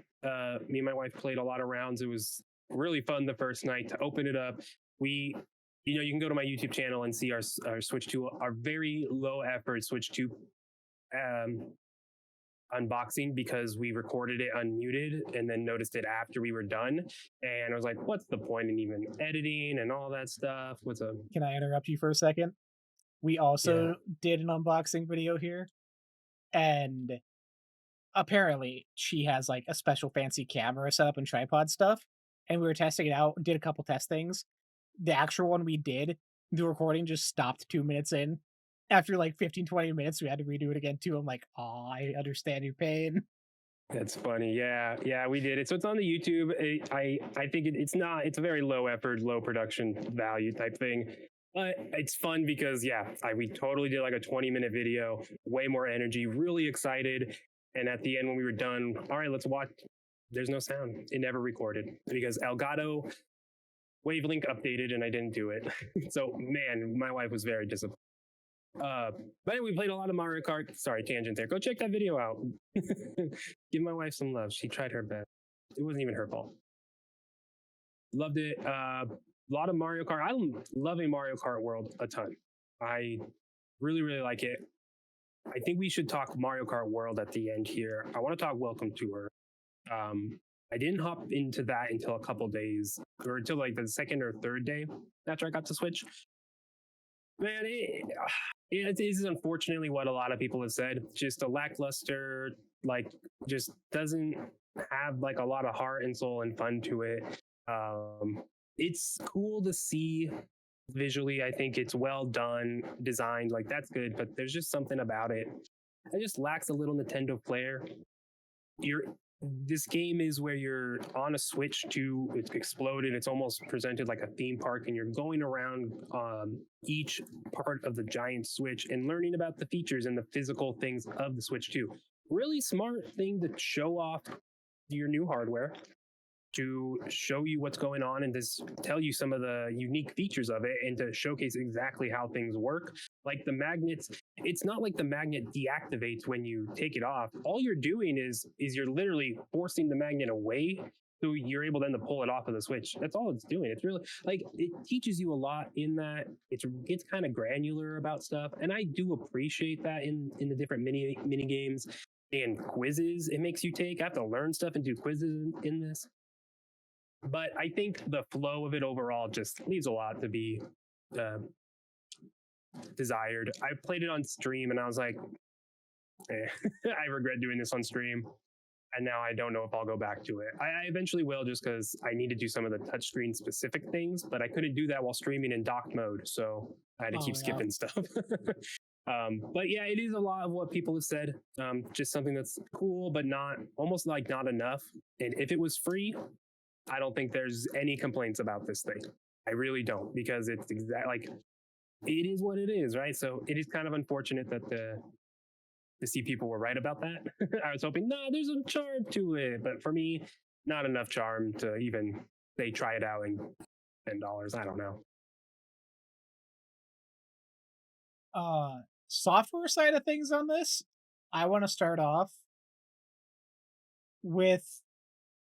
Me and my wife played a lot of rounds. It was really fun the first night to open it up. You can go to my YouTube channel and see our Switch 2, our very low effort Switch 2 unboxing, because we recorded it unmuted and then noticed it after we were done. And I was like, what's the point in even editing and all that stuff? Can I interrupt you for a second? We also did an unboxing video here, and apparently she has like a special fancy camera set up and tripod stuff, and we were testing it out, did a couple test things. The actual one we did, the recording just stopped 2 minutes in. After like 15-20 minutes, we had to redo it again too. I'm like, oh, I understand your pain. That's funny. Yeah, we did it. So it's on the YouTube. I think it's a very low effort, low production value type thing. But it's fun because we totally did like a 20-minute video, way more energy, really excited. And at the end when we were done, all right, let's watch. There's no sound. It never recorded because Elgato Wavelink updated and I didn't do it. So man, my wife was very disappointed. But anyway, we played a lot of Mario Kart. Sorry, tangent there. Go check that video out. Give my wife some love. She tried her best. It wasn't even her fault. Loved it. A lot of Mario Kart. I'm loving Mario Kart World a ton. I really, really like it. I think we should talk Mario Kart World at the end here. I want to talk Welcome Tour. I didn't hop into that until a couple days, or until like the second or third day after I got to Switch. Man, it is unfortunately what a lot of people have said. Just a lackluster, like, just doesn't have like a lot of heart and soul and fun to it. It's cool to see visually. I think it's well done, designed, like that's good, but there's just something about it. It just lacks a little Nintendo flair. This game is where you're on a Switch 2, it's exploded, it's almost presented like a theme park, and you're going around each part of the giant Switch and learning about the features and the physical things of the Switch 2. Really smart thing to show off your new hardware. to show you what's going on and just tell you some of the unique features of it and to showcase exactly how things work. Like the magnets, it's not like the magnet deactivates when you take it off. All you're doing is you're literally forcing the magnet away so you're able then to pull it off of the switch. That's all it's doing. It's really like it teaches you a lot in that it's kind of granular about stuff, and I do appreciate that in the different mini games and quizzes it makes you take. I have to learn stuff and do quizzes in this, but I think the flow of it overall just leaves a lot to be uh, desired. I played it on stream and I was like, I regret doing this on stream. And now I don't know if I'll go back to it. I eventually will, just because I need to do some of the touchscreen specific things, but I couldn't do that while streaming in dock mode, so I had to keep skipping stuff. But yeah, it is a lot of what people have said. Just something that's cool, but not almost like not enough. And if it was free, I don't think there's any complaints about this thing. I really don't, because it's like it is what it is, right? So it is kind of unfortunate that to see people were right about that. I was hoping, no, there's a charm to it, but for me, not enough charm to even say try it out and $10. I don't know. Software side of things on this, I want to start off with,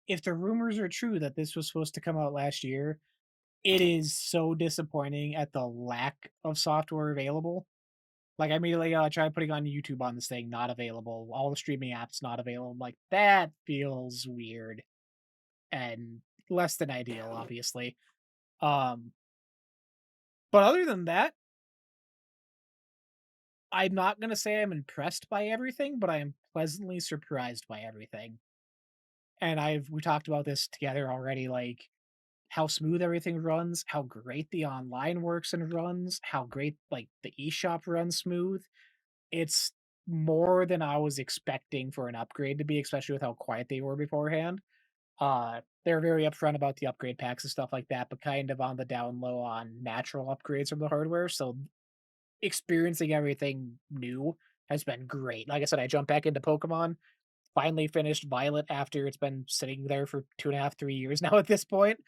if the rumors are true that this was supposed to come out last year, it is so disappointing at the lack of software available. Like, I immediately tried putting on YouTube on this thing, not available. All the streaming apps not available. I'm like, that feels weird and less than ideal, obviously. Um, but other than that, I'm not gonna say I'm impressed by everything, but I am pleasantly surprised by everything. And we talked about this together already, like how smooth everything runs, how great the online works and runs, how great like the eShop runs smooth. It's more than I was expecting for an upgrade to be, especially with how quiet they were beforehand. They're very upfront about the upgrade packs and stuff like that, but kind of on the down low on natural upgrades from the hardware. So experiencing everything new has been great. Like I said, I jumped back into Pokemon, finally finished Violet after it's been sitting there for 2.5, 3 years now at this point.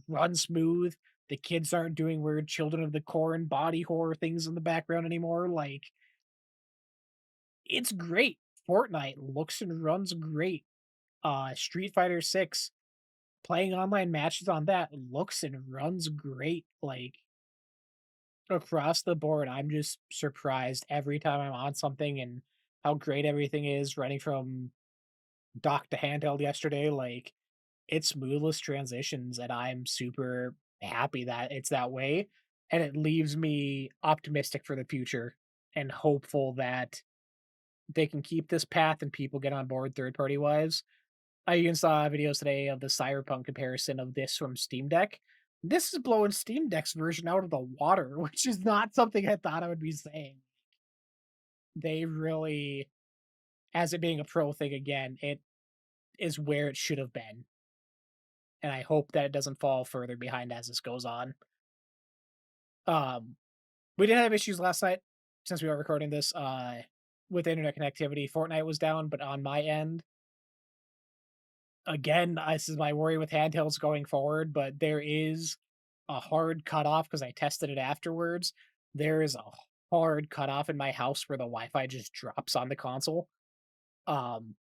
Run smooth. The kids aren't doing weird Children of the Corn body horror things in the background anymore. Like, it's great. Fortnite looks and runs great. Street Fighter 6, playing online matches on that looks and runs great. Like, across the board, I'm just surprised every time I'm on something and how great everything is running from dock to handheld yesterday. Like, it's smoothest transitions, and I'm super happy that it's that way. And it leaves me optimistic for the future and hopeful that they can keep this path and people get on board third party wise. I even saw videos today of the Cyberpunk comparison of this from Steam Deck. This is blowing Steam Deck's version out of the water, which is not something I thought I would be saying. They really, as it being a pro thing again, it is where it should have been. And I hope that it doesn't fall further behind as this goes on. Um, we did have issues last night since we were recording this with internet connectivity. Fortnite was down, but on my end, again, this is my worry with handhelds going forward, but there is a hard cutoff because I tested it afterwards. There is a hard cutoff in my house where the Wi-Fi just drops on the console.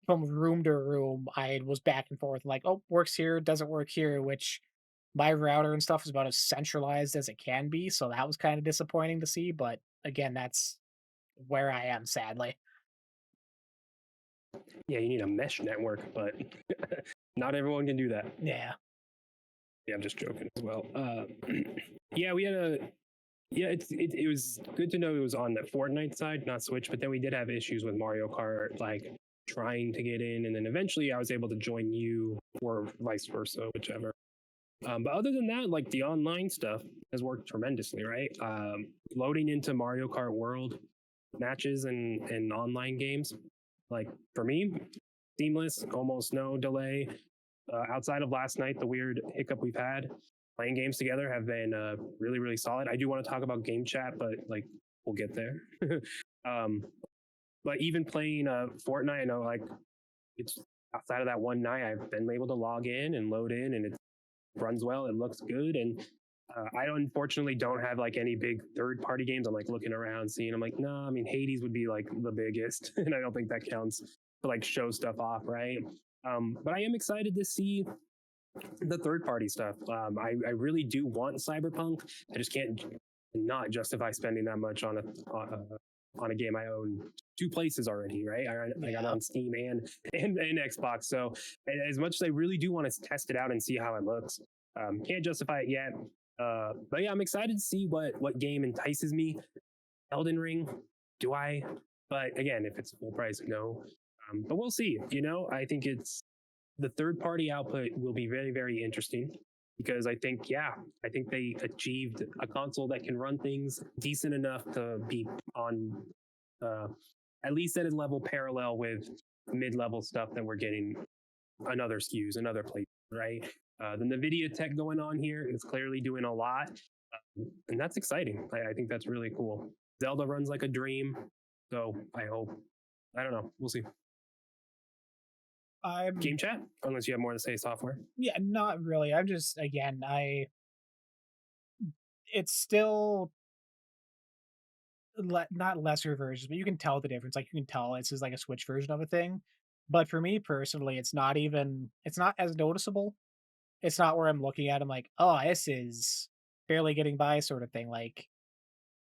From room to room, I was back and forth like, oh, works here, doesn't work here, which my router and stuff is about as centralized as it can be. So that was kind of disappointing to see. But again, that's where I am, sadly. Yeah, you need a mesh network, but not everyone can do that. Yeah. Yeah, I'm just joking as well. Yeah, we had it was good to know it was on the Fortnite side, not Switch, but then we did have issues with Mario Kart, like trying to get in, and then eventually I was able to join you or vice versa, whichever. But other than that, like the online stuff has worked tremendously, right? Loading into Mario Kart World matches and online games, like for me, seamless, almost no delay. Outside of last night, the weird hiccup we've had, playing games together have been really, really solid. I do want to talk about game chat, but like we'll get there. um, but even playing Fortnite, I know like it's outside of that one night, I've been able to log in and load in, and it runs well. It looks good, and I unfortunately don't have like any big third-party games. I'm like looking around, seeing. I'm like, no, I mean Hades would be like the biggest, and I don't think that counts to like show stuff off, right? But I am excited to see the third-party stuff. I really do want Cyberpunk. I just can't not justify spending that much on a game I own two places already, right? I got it on Steam and Xbox. So as much as I really do want to test it out and see how it looks, can't justify it yet. But yeah, I'm excited to see what game entices me. Elden Ring, do I? But again, if it's full price, no. But we'll see. I think the third party output will be very, very interesting because I think they achieved a console that can run things decent enough to be on at least at a level parallel with mid-level stuff that we're getting on other SKUs and other places, right? The NVIDIA tech going on here is clearly doing a lot, and that's exciting. I think that's really cool. Zelda runs like a dream, so I hope. I don't know. We'll see. Game chat, unless you have more to say software. Yeah, not really. I'm just, again, it's still not lesser versions, but you can tell the difference. Like, you can tell this is like a Switch version of a thing. But for me personally, it's not as noticeable. It's not where I'm looking at, I'm like, oh, this is barely getting by sort of thing. Like,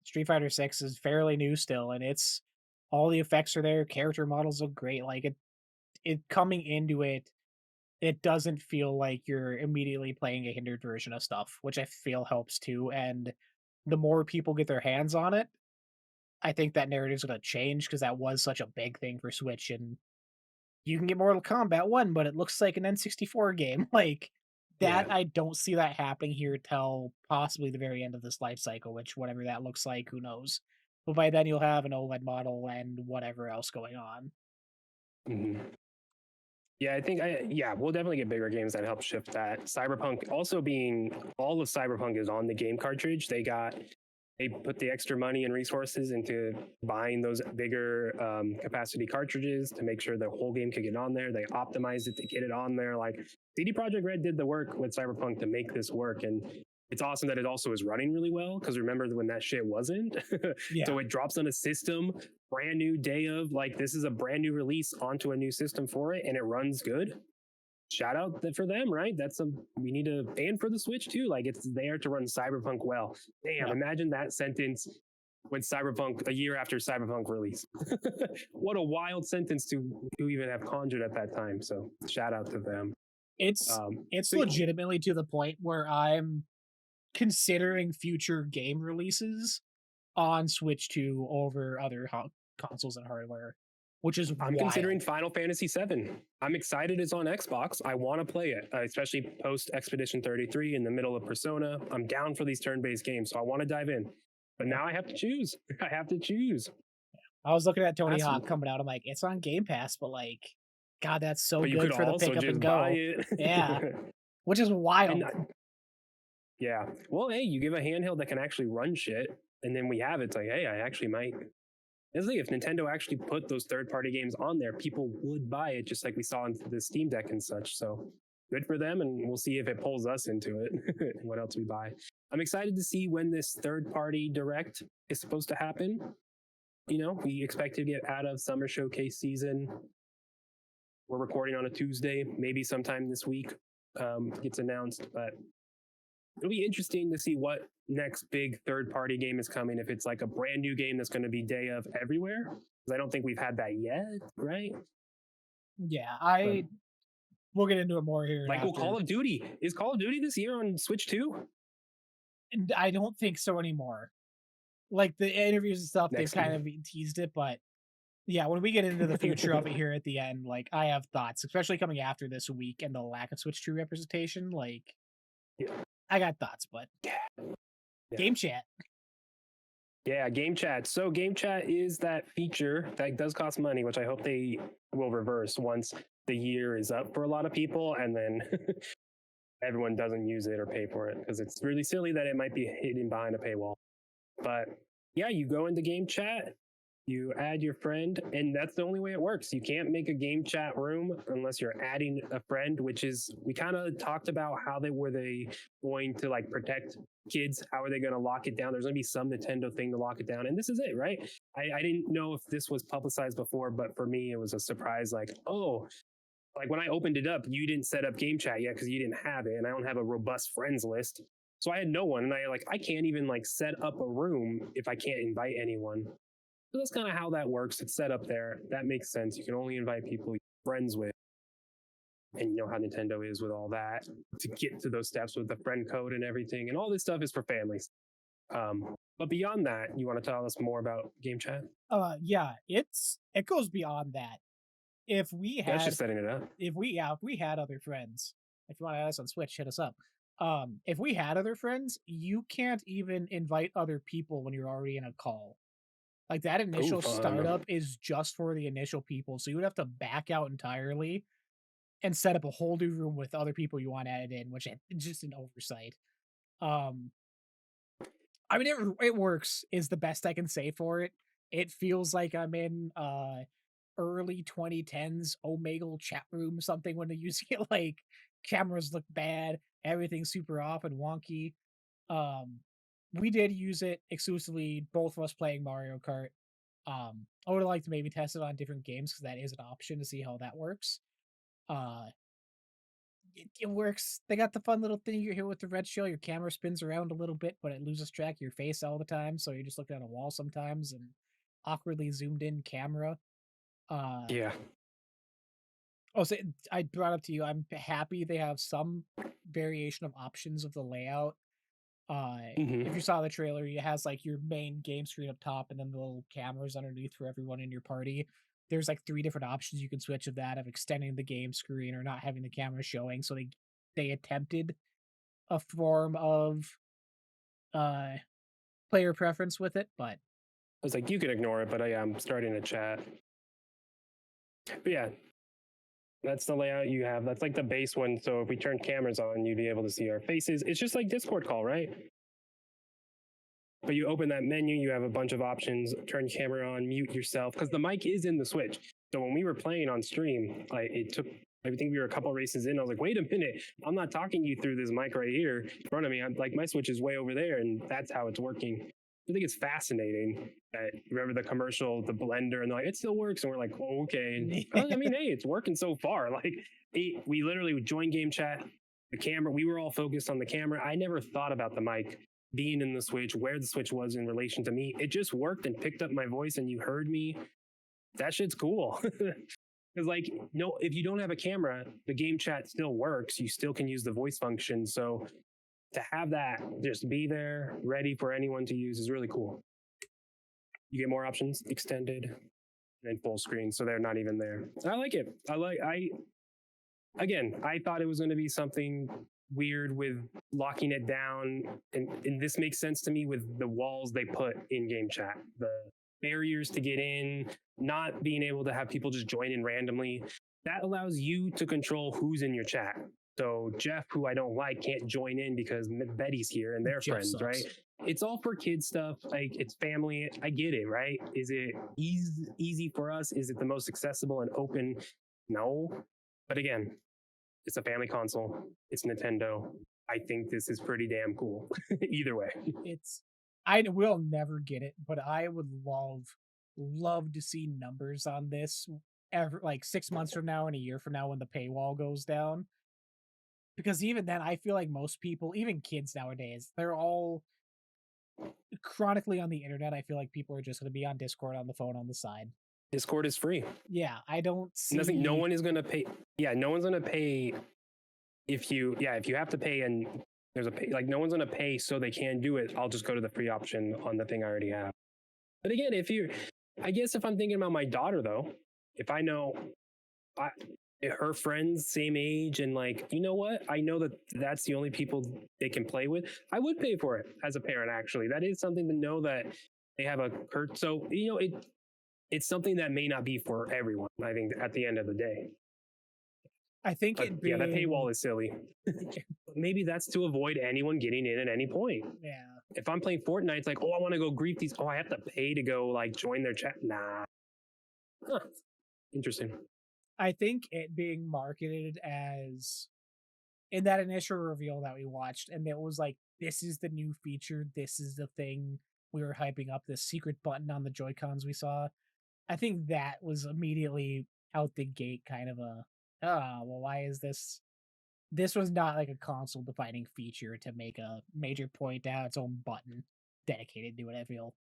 Street Fighter 6 is fairly new still, and it's all the effects are there, character models look great. Like, it coming into it, it doesn't feel like you're immediately playing a hindered version of stuff, which I feel helps too. And the more people get their hands on it, I think that narrative's going to change because that was such a big thing for Switch. And you can get Mortal Kombat 1, but it looks like an N64 game. Like, that, Yeah. I don't see that happening here till possibly the very end of this life cycle, which whatever that looks like, who knows. But by then you'll have an OLED model and whatever else going on. Mm-hmm. Yeah, I think we'll definitely get bigger games that help shift that. Cyberpunk also being all of Cyberpunk is on the game cartridge. They put the extra money and resources into buying those bigger capacity cartridges to make sure the whole game could get on there. They optimized it to get it on there. Like CD Projekt Red did the work with Cyberpunk to make this work, and it's awesome that it also is running really well because remember when that shit wasn't. Yeah. So it drops on a system, brand new day of, like, this is a brand new release onto a new system for it, and it runs good. Shout out for them, right? We need to, and for the Switch too. Like, it's there to run Cyberpunk well. Damn, imagine that sentence when Cyberpunk, a year after Cyberpunk release. What a wild sentence to even have conjured at that time. So shout out to them. It's legitimately to the point where I'm considering future game releases on Switch 2 over other consoles and hardware, which is I'm considering Final Fantasy VII. I'm excited it's on Xbox. I want to play it, especially post Expedition 33 in the middle of Persona. I'm down for these turn-based games, so I want to dive in. But now I have to choose. I was looking at Tony Hawk coming out. I'm like, it's on Game Pass, but like, God, that's so good for the pick up and go. Yeah, which is wild. Yeah. Well, hey, you give a handheld that can actually run shit, and then we have it. It's like, hey, I actually might. If Nintendo actually put those third-party games on there, people would buy it, just like we saw in the Steam Deck and such. So good for them, and we'll see if it pulls us into it. What else we buy? I'm excited to see when this third-party direct is supposed to happen. We expect to get out of summer showcase season. We're recording on a Tuesday, maybe sometime this week gets announced, but it'll be interesting to see what next big third-party game is coming. If it's like a brand new game that's going to be day of everywhere, because I don't think we've had that yet, right? Yeah, we'll get into it more here. Like, Call of Duty is Call of Duty this year on Switch too? And I don't think so anymore. Like the interviews and stuff, they've kind of teased it, but yeah, when we get into the future of it here at the end, like I have thoughts, especially coming after this week and the lack of Switch 2 representation. Like, I got thoughts, but game chat. Yeah, game chat. So game chat is that feature that does cost money, which I hope they will reverse once the year is up for a lot of people, and then everyone doesn't use it or pay for it, because it's really silly that it might be hidden behind a paywall. But yeah, you go into game chat, You add your friend, and that's the only way it works. You can't make a game chat room unless you're adding a friend, which is we kind of talked about how they going to like protect kids. How are they going to lock it down? There's going to be some Nintendo thing to lock it down, and this is it, right? I didn't know if this was publicized before, but for me, it was a surprise. Like, oh, like when I opened it up, you didn't set up game chat yet because you didn't have it, and I don't have a robust friends list. So I had no one, and I can't even like set up a room if I can't invite anyone. So that's kind of how that works. It's set up there. That makes sense. You can only invite people you're friends with. And you know how Nintendo is with all that to get to those steps with the friend code and everything. And all this stuff is for families. But beyond that, you want to tell us more about game chat? Yeah, it goes beyond that. If we That's had just setting it up. if we had other friends, if you want to add us on Switch, hit us up. If we had other friends, you can't even invite other people when you're already in a call. Like that initial fun. startup is just for the initial people, so you would have to back out entirely and set up a whole new room with other people you want added in, which is just an oversight. Um, I mean, it works is the best I can say for it. It feels like I'm in early 2010s Omegle chat room something when you see like cameras look bad, everything's super off and wonky. Um, we did use it exclusively, both of us playing Mario Kart. I would have liked to maybe test it on different games because that is an option to see how that works. Uh, it works. They got the fun little thing you hear with the red shell. Your camera spins around a little bit, but it loses track of your face all the time. So you're just looking at a wall sometimes and awkwardly zoomed in camera. Yeah. So I brought up to you. I'm happy they have some variation of options of the layout. If you saw the trailer, it has like your main game screen up top, and then the little cameras underneath for everyone in your party. There's like 3 different options you can switch of that, of extending the game screen or not having the camera showing. So they attempted a form of uh player preference with it, but I was like, you can ignore it, but I'm starting to chat. But yeah, that's the layout you have. That's like the base one. So if we turn cameras on, you'd be able to see our faces. It's just like Discord call, right? But you open that menu, you have a bunch of options, turn camera on, mute yourself, because the mic is in the Switch. So when we were playing on stream, it took, I think we were a couple races in. I was like, wait a minute, I'm not talking you through this mic right here in front of me. I'm like, my Switch is way over there, and that's how it's working. I think it's fascinating that remember the commercial, the blender, and they're like, it still works. And we're like, oh, okay. I mean, hey, it's working so far. Like, we literally would join game chat, the camera, we were all focused on the camera. I never thought about the mic being in the Switch, where the Switch was in relation to me. It just worked and picked up my voice and you heard me. That shit's cool. Because like, no, if you don't have a camera, the game chat still works. You still can use the voice function. So to have that just be there, ready for anyone to use is really cool. You get more options, extended and full screen. So they're not even there. I like it. I thought it was going to be something weird with locking it down, and this makes sense to me with the walls they put in game chat, the barriers to get in, not being able to have people just join in randomly. That allows you to control who's in your chat. So Jeff, who I don't like, can't join in because Betty's here and they're Jeff friends, sucks. right? It's all for kids stuff. Like, it's family. I get it, right? Is it easy for us? Is it the most accessible and open? No. But again, it's a family console. It's Nintendo. I think this is pretty damn cool. Either way. I will never get it, but I would love to see numbers on this like 6 months from now and a year from now when the paywall goes down. Because even then, I feel like most people, even kids nowadays, they're all chronically on the internet. I feel like people are just going to be on Discord on the phone on the side. Discord is free. Yeah, I don't see. No one is going to pay. Yeah, no one's going to pay if you have to pay and there's a pay, like no one's going to pay so they can do it. I'll just go to the free option on the thing I already have. But again, I guess if I'm thinking about my daughter though, if I know her friends same age and like, you know what, I know that that's the only people they can play with, I would pay for it as a parent. Actually, that is something to know that they have a so it's something that may not be for everyone. I think at the end of the day, I think that paywall is silly. Maybe that's to avoid anyone getting in at any point. Yeah, if I'm playing Fortnite, it's like, oh, I want to go greet these. Oh, I have to pay to go like join their chat. Nah. Huh. Interesting. I think it being marketed as in that initial reveal that we watched, and it was like, this is the new feature, this is the thing we were hyping up, this secret button on the Joy Cons we saw. I think that was immediately out the gate kind of a, well, why is this? This was not like a console defining feature to make a major point to have its own button dedicated to it, I feel.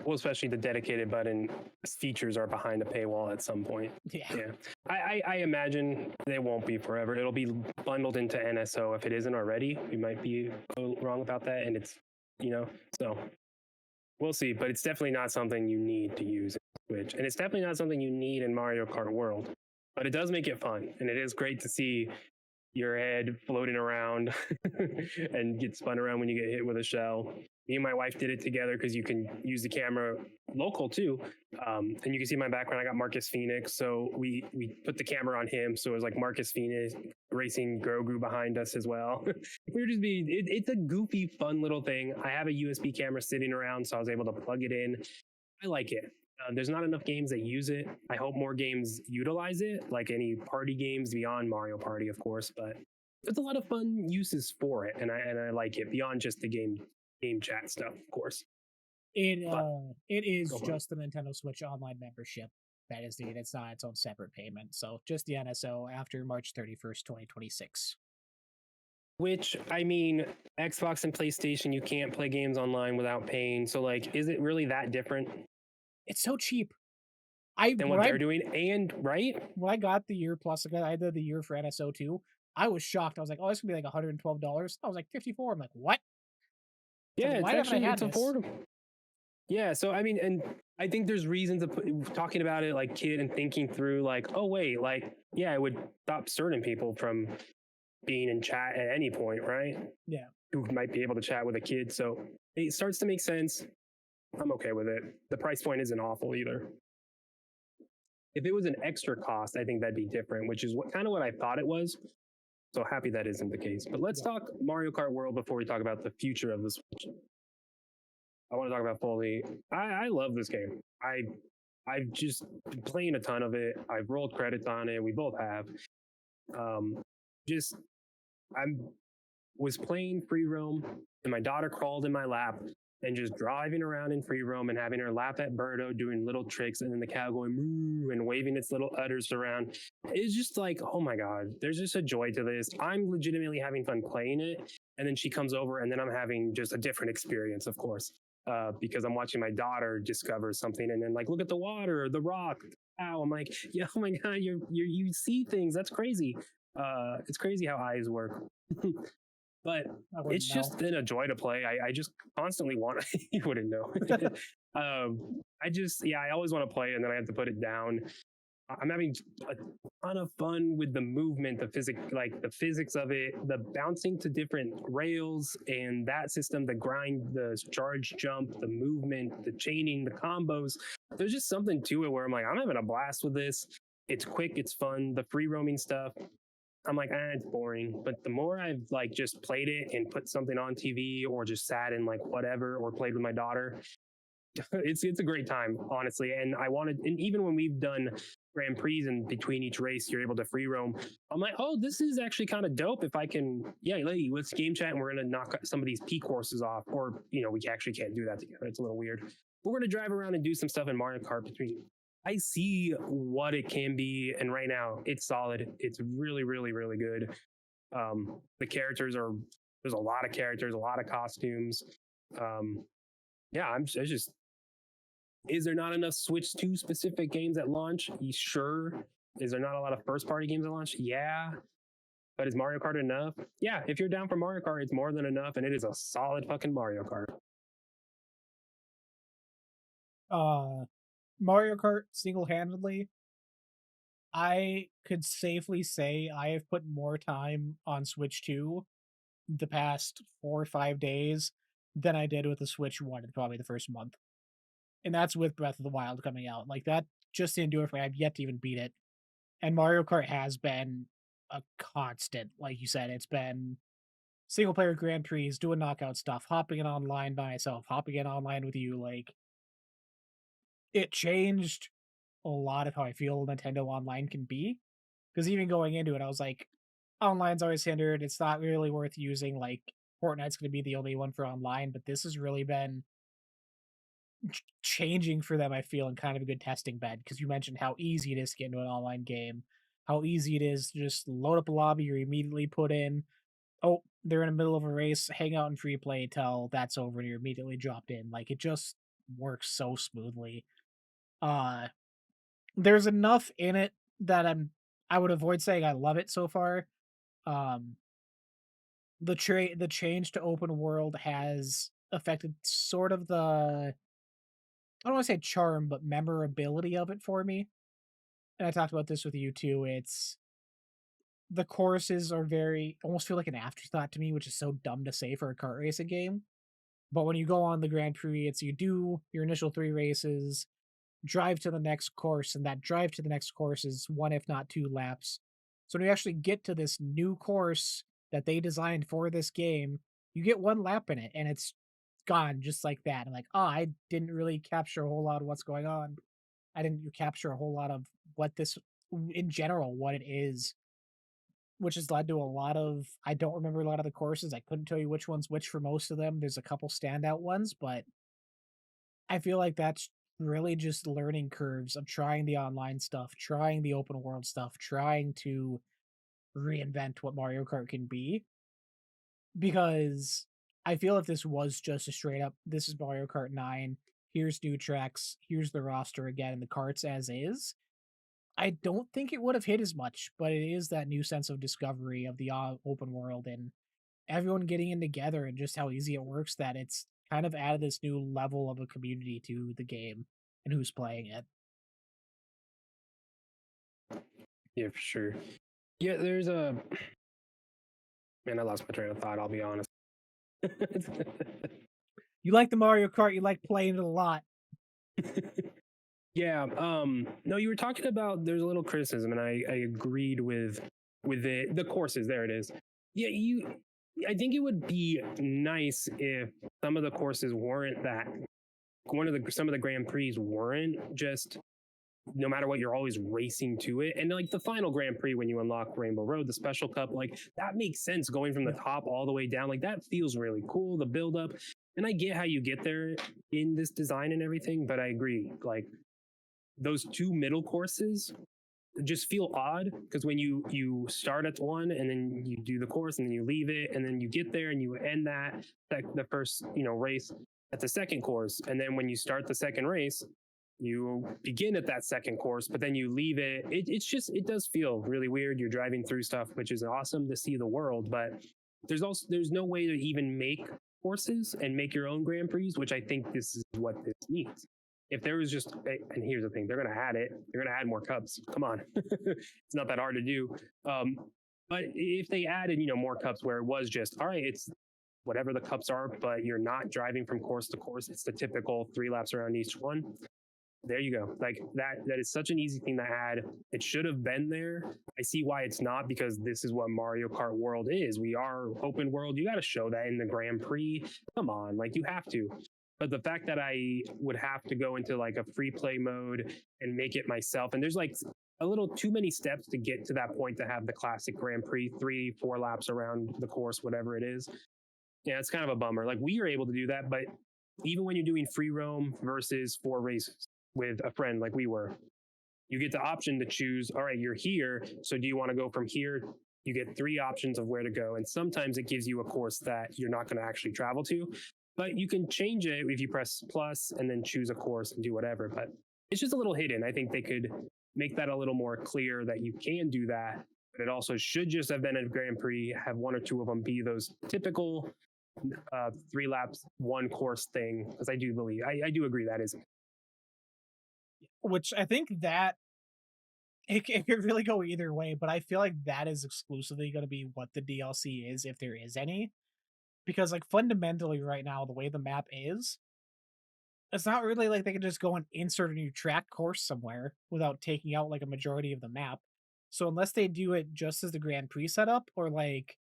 Well, especially the dedicated button features are behind a paywall at some point. Yeah. Yeah. I imagine they won't be forever. It'll be bundled into NSO if it isn't already. We might be wrong about that. And it's, so we'll see. But it's definitely not something you need to use in Switch. And it's definitely not something you need in Mario Kart World. But it does make it fun. And it is great to see your head floating around and get spun around when you get hit with a shell. Me and my wife did it together because you can use the camera local too. And you can see my background. I got Marcus Phoenix. So we put the camera on him. So it was like Marcus Phoenix racing Grogu behind us as well. It's a goofy, fun little thing. I have a USB camera sitting around, so I was able to plug it in. I like it. There's not enough games that use it. I hope more games utilize it, like any party games beyond Mario Party, of course. But there's a lot of fun uses for it, and I like it beyond just the game chat stuff, of course. It is just the Nintendo Switch Online membership that is needed. It's not its own separate payment. So just the NSO after March 31st, 2026. Which, I mean, Xbox and PlayStation, you can't play games online without paying. So, like, is it really that different It's so cheap. than what they're doing? And, right? When I got the year plus, I did the year for NSO too. I was shocked. I was like, oh, it's gonna be like $112. I was like, 54. I'm like, what? Yeah, Like, it's why haven't I actually had it's this? affordable. Yeah, so I mean, and I think there's reasons of talking about it like kid and thinking through like, oh wait, like yeah, it would stop certain people from being in chat at any point, right? Yeah. Who might be able to chat with a kid. So it starts to make sense. I'm okay with it. The price point isn't awful either. If it was an extra cost, I think that'd be different, which is what I thought it was. So happy that isn't the case. But let's talk Mario Kart World before we talk about the future of the Switch. I want to talk about fully. I love this game. I've just been playing a ton of it. I've rolled credits on it. We both have. Just I was playing free roam, and my daughter crawled in my lap and just driving around in free roam and having her laugh at Birdo doing little tricks, and then the cow going moo and waving its little udders around. It's just like, oh my god, there's just a joy to this. I'm legitimately having fun playing it, and then she comes over, and then I'm having just a different experience, of course. Because I'm watching my daughter discover something, and then like, look at the water, the rock. Wow, I'm like, yeah, oh my god, you see things. That's crazy. It's crazy how eyes work. But it's just been a joy to play. I just constantly want to. You wouldn't know. I always want to play, and then I have to put it down. I'm having a ton of fun with the movement, the physics of it, the bouncing to different rails and that system, the grind, the charge jump, the movement, the chaining, the combos. There's just something to it where I'm like, I'm having a blast with this. It's quick, it's fun. The free roaming stuff, I'm like, it's boring. But the more I've like just played it and put something on TV or just sat in like whatever or played with my daughter, it's a great time, honestly. And and even when we've done Grand Prix and between each race, you're able to free roam. I'm like, oh, this is actually kind of dope. If I can, let's game chat and we're going to knock some of these peak courses off. Or, we actually can't do that together. It's a little weird. We're going to drive around and do some stuff in Mario Kart between. I see what it can be. And right now it's solid. It's really, really, really good. The characters there's a lot of characters, a lot of costumes. Is there not enough Switch 2 specific games at launch? Sure. Is there not a lot of first party games at launch? Yeah. But is Mario Kart enough? Yeah. If you're down for Mario Kart, it's more than enough, and it is a solid fucking Mario Kart. Mario Kart single-handedly, I could safely say I have put more time on Switch 2 the past 4 or 5 days than I did with the Switch 1 in probably the first month. And that's with Breath of the Wild coming out. Like, that just didn't do it for me. I've yet to even beat it. And Mario Kart has been a constant. Like you said, it's been single player Grand Prix, doing knockout stuff, hopping in online by myself, hopping in online with you. Like, it changed a lot of how I feel Nintendo Online can be. Because even going into it, I was like, online's always hindered. It's not really worth using. Like, Fortnite's going to be the only one for online, but this has really been changing for them, I feel, in kind of a good testing bed. Because you mentioned how easy it is to get into an online game, how easy it is to just load up a lobby, you immediately put in, oh, they're in the middle of a race, hang out in free play till that's over and you're immediately dropped in. Like, it just works so smoothly. Uh there's enough in it that I would avoid saying I love it so far. Um the change to open world has affected sort of the, I don't want to say charm, but memorability of it for me. And I talked about this with you too. It's the courses are very almost feel like an afterthought to me, which is so dumb to say for a kart racing game. But when you go on the Grand Prix, it's you do your initial 3 races, drive to the next course, and that drive to the next course is one, if not 2 laps. So when you actually get to this new course that they designed for this game, you get 1 lap in it, and it's gone just like that. I'm like, oh, I didn't really capture a whole lot of what's going on. I didn't capture a whole lot of what this, in general, what it is, which has led to a lot of, I don't remember a lot of the courses. I couldn't tell you which one's which for most of them. There's a couple standout ones, but I feel like that's really just learning curves of trying the online stuff, trying the open world stuff, trying to reinvent what Mario Kart can be. Because I feel if this was just a straight up, this is Mario Kart 9, here's new tracks, here's the roster again, and the carts as is, I don't think it would have hit as much, but it is that new sense of discovery of the open world and everyone getting in together and just how easy it works that it's kind of added this new level of a community to the game and who's playing it. Yeah, for sure. Yeah, there's a man. I lost my train of thought. I'll be honest. You like the Mario Kart, you like playing it a lot. Yeah. No, you were talking about there's a little criticism, and I agreed with the courses. There it is. Yeah, you. I think it would be nice if some of the courses weren't that. Some of the Grand Prix weren't just no matter what, you're always racing to it. And like the final Grand Prix, when you unlock Rainbow Road, the Special Cup, like that makes sense going from the top all the way down. Like that feels really cool, the build up. And I get how you get there in this design and everything, but I agree. Like those 2 middle courses just feel odd because when you start at one and then you do the course and then you leave it and then you get there and you end that the first race at the second course, and then when you start the second race you begin at that second course, but then you leave it. It does feel really weird. You're driving through stuff, which is awesome to see the world, but there's no way to even make courses and make your own Grand Prix, which I think this is what this needs. If there was just, and here's the thing, they're going to add it. They're going to add more cups. Come on, it's not that hard to do. But if they added, more cups where it was just, all right, it's whatever the cups are, but you're not driving from course to course. It's the typical 3 laps around each one. There you go. Like that is such an easy thing to add. It should have been there. I see why it's not, because this is what Mario Kart World is. We are open world. You got to show that in the Grand Prix. Come on, like you have to. But the fact that I would have to go into like a free play mode and make it myself, and there's like a little too many steps to get to that point to have the classic Grand Prix, 3-4 laps around the course, whatever it is. Yeah, it's kind of a bummer. Like we are able to do that, but even when you're doing free roam versus 4 races with a friend like we were, you get the option to choose, all right, you're here, so do you want to go from here? You get 3 options of where to go, and sometimes it gives you a course that you're not going to actually travel to, but you can change it if you press plus and then choose a course and do whatever. But it's just a little hidden. I think they could make that a little more clear that you can do that, but it also should just have been a Grand Prix, have 1 or 2 of them be those typical 3 laps 1 course thing, because I do believe I do agree that is. Which I think that it could really go either way, but I feel like that is exclusively going to be what the DLC is, if there is any. Because, like, fundamentally, right now, the way the map is, it's not really like they can just go and insert a new track course somewhere without taking out, like, a majority of the map. So, unless they do it just as the Grand Prix setup, or, like,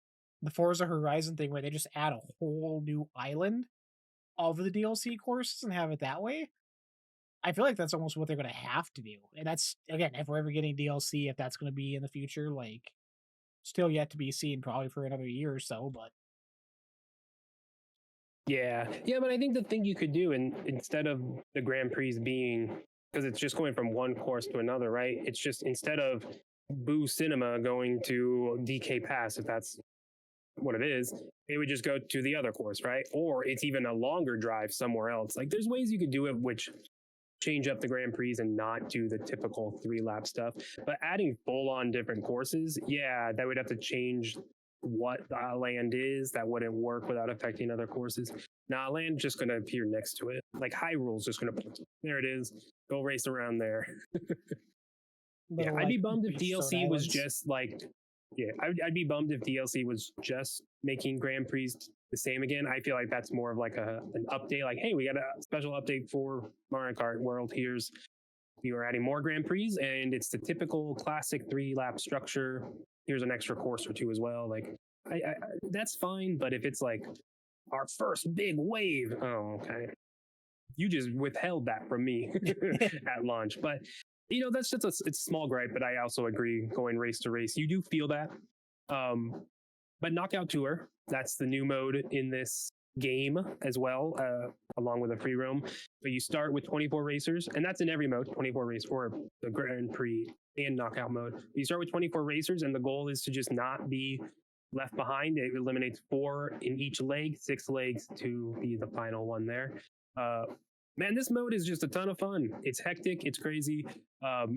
the Forza Horizon thing where they just add a whole new island of the DLC courses and have it that way. I feel like that's almost what they're gonna have to do. And that's again, if we're ever getting DLC, if that's gonna be in the future, like still yet to be seen, probably for another year or so. But Yeah, yeah, but I think the thing you could do, and instead of the Grand Prix being, because it's just going from one course to another, right? It's just instead of Boo Cinema going to DK Pass, if that's what it is, it would just go to the other course, right? Or it's even a longer drive somewhere else. Like there's ways you could do it, which change up the Grand Prix and not do the typical 3-lap stuff. But adding full on different courses, yeah, that would have to change what the land is. That wouldn't work without affecting other courses. Now, land just going to appear next to it. Like Hyrule's just going to, there it is. Go race around there. Yeah, little I'd be like bummed if beach DLC was islands. just like, yeah, I'd be bummed if DLC was just making Grand Prix the same again. I feel like that's more of like an update. Like, hey, we got a special update for Mario Kart World. Here's we are adding more Grand Prix, and it's the typical classic 3-lap structure. Here's an extra course or two as well. Like, that's fine. But if it's like our first big wave, oh, okay, you just withheld that from me at launch. But that's just it's a small gripe. But I also agree. Going race to race, you do feel that. But Knockout Tour, that's the new mode in this game as well, along with a free roam. But you start with 24 racers, and that's in every mode, 24 race for the Grand Prix and Knockout mode. You start with 24 racers, and the goal is to just not be left behind. It eliminates 4 in each leg, 6 legs to be the final one there. Man, this mode is just a ton of fun. It's hectic, it's crazy.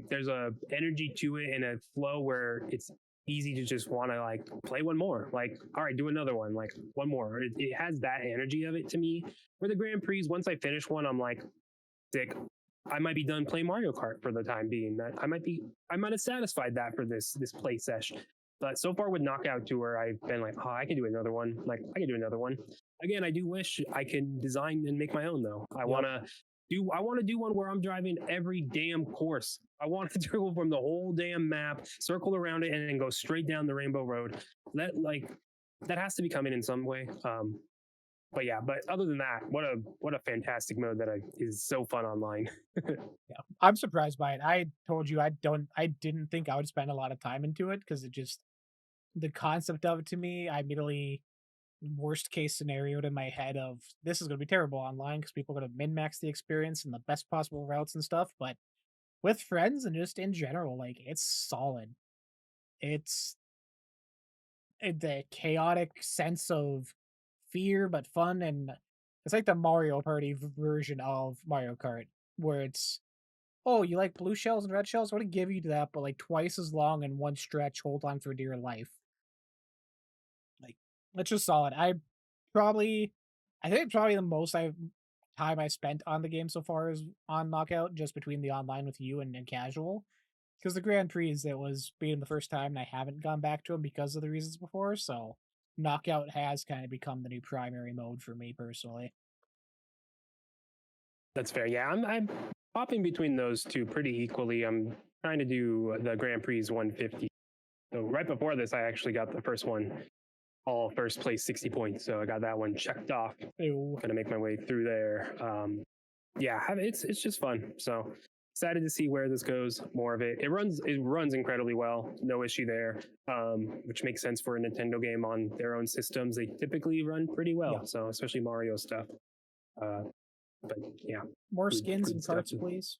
There's a energy to it and a flow where it's easy to just want to like play one more. Like, all right, do another one. Like one more. It has that energy of it to me. For the Grand Prix, once I finish one, I'm like, sick. I might be done playing Mario Kart for the time being. That I might have satisfied that for this play session. But so far with Knockout Tour, I've been like, oh, I can do another one. Like, I can do another one. Again, I do wish I could design and make my own though. I want to do one where I'm driving every damn course. I want to go from the whole damn map, circle around it, and then go straight down the Rainbow Road. That has to be coming in some way. But yeah, but other than that, what a fantastic mode that is so fun online. Yeah, I'm surprised by it. I told you I didn't think I would spend a lot of time into it because it just the concept of it to me, I immediately worst case scenario in my head of this is going to be terrible online because people are going to min max the experience and the best possible routes and stuff. But with friends and just in general, like it's solid. It's the chaotic sense of fear but fun, and it's like the Mario Party version of Mario Kart, where it's oh, you like blue shells and red shells? I want to give you that, but like twice as long in one stretch. Hold on for dear life. Like it's just solid. Probably, I think probably the most time I spent on the game so far is on Knockout, just between the online with you and casual. Because the Grand Prix, it was being the first time, and I haven't gone back to them because of the reasons before. So Knockout has kind of become the new primary mode for me personally. That's fair. Yeah, I'm hopping between those two pretty equally. I'm trying to do the Grand Prix 150. So right before this, I actually got the first one, all first place 60 points. So I got that one checked off. Ew. Gonna make my way through there. Yeah, it's just fun. So excited to see where this goes. More of it. It runs incredibly well. No issue there. Which makes sense for a Nintendo game on their own systems. They typically run pretty well. Yeah. So especially Mario stuff. But yeah, More skins and stuff. carts, please.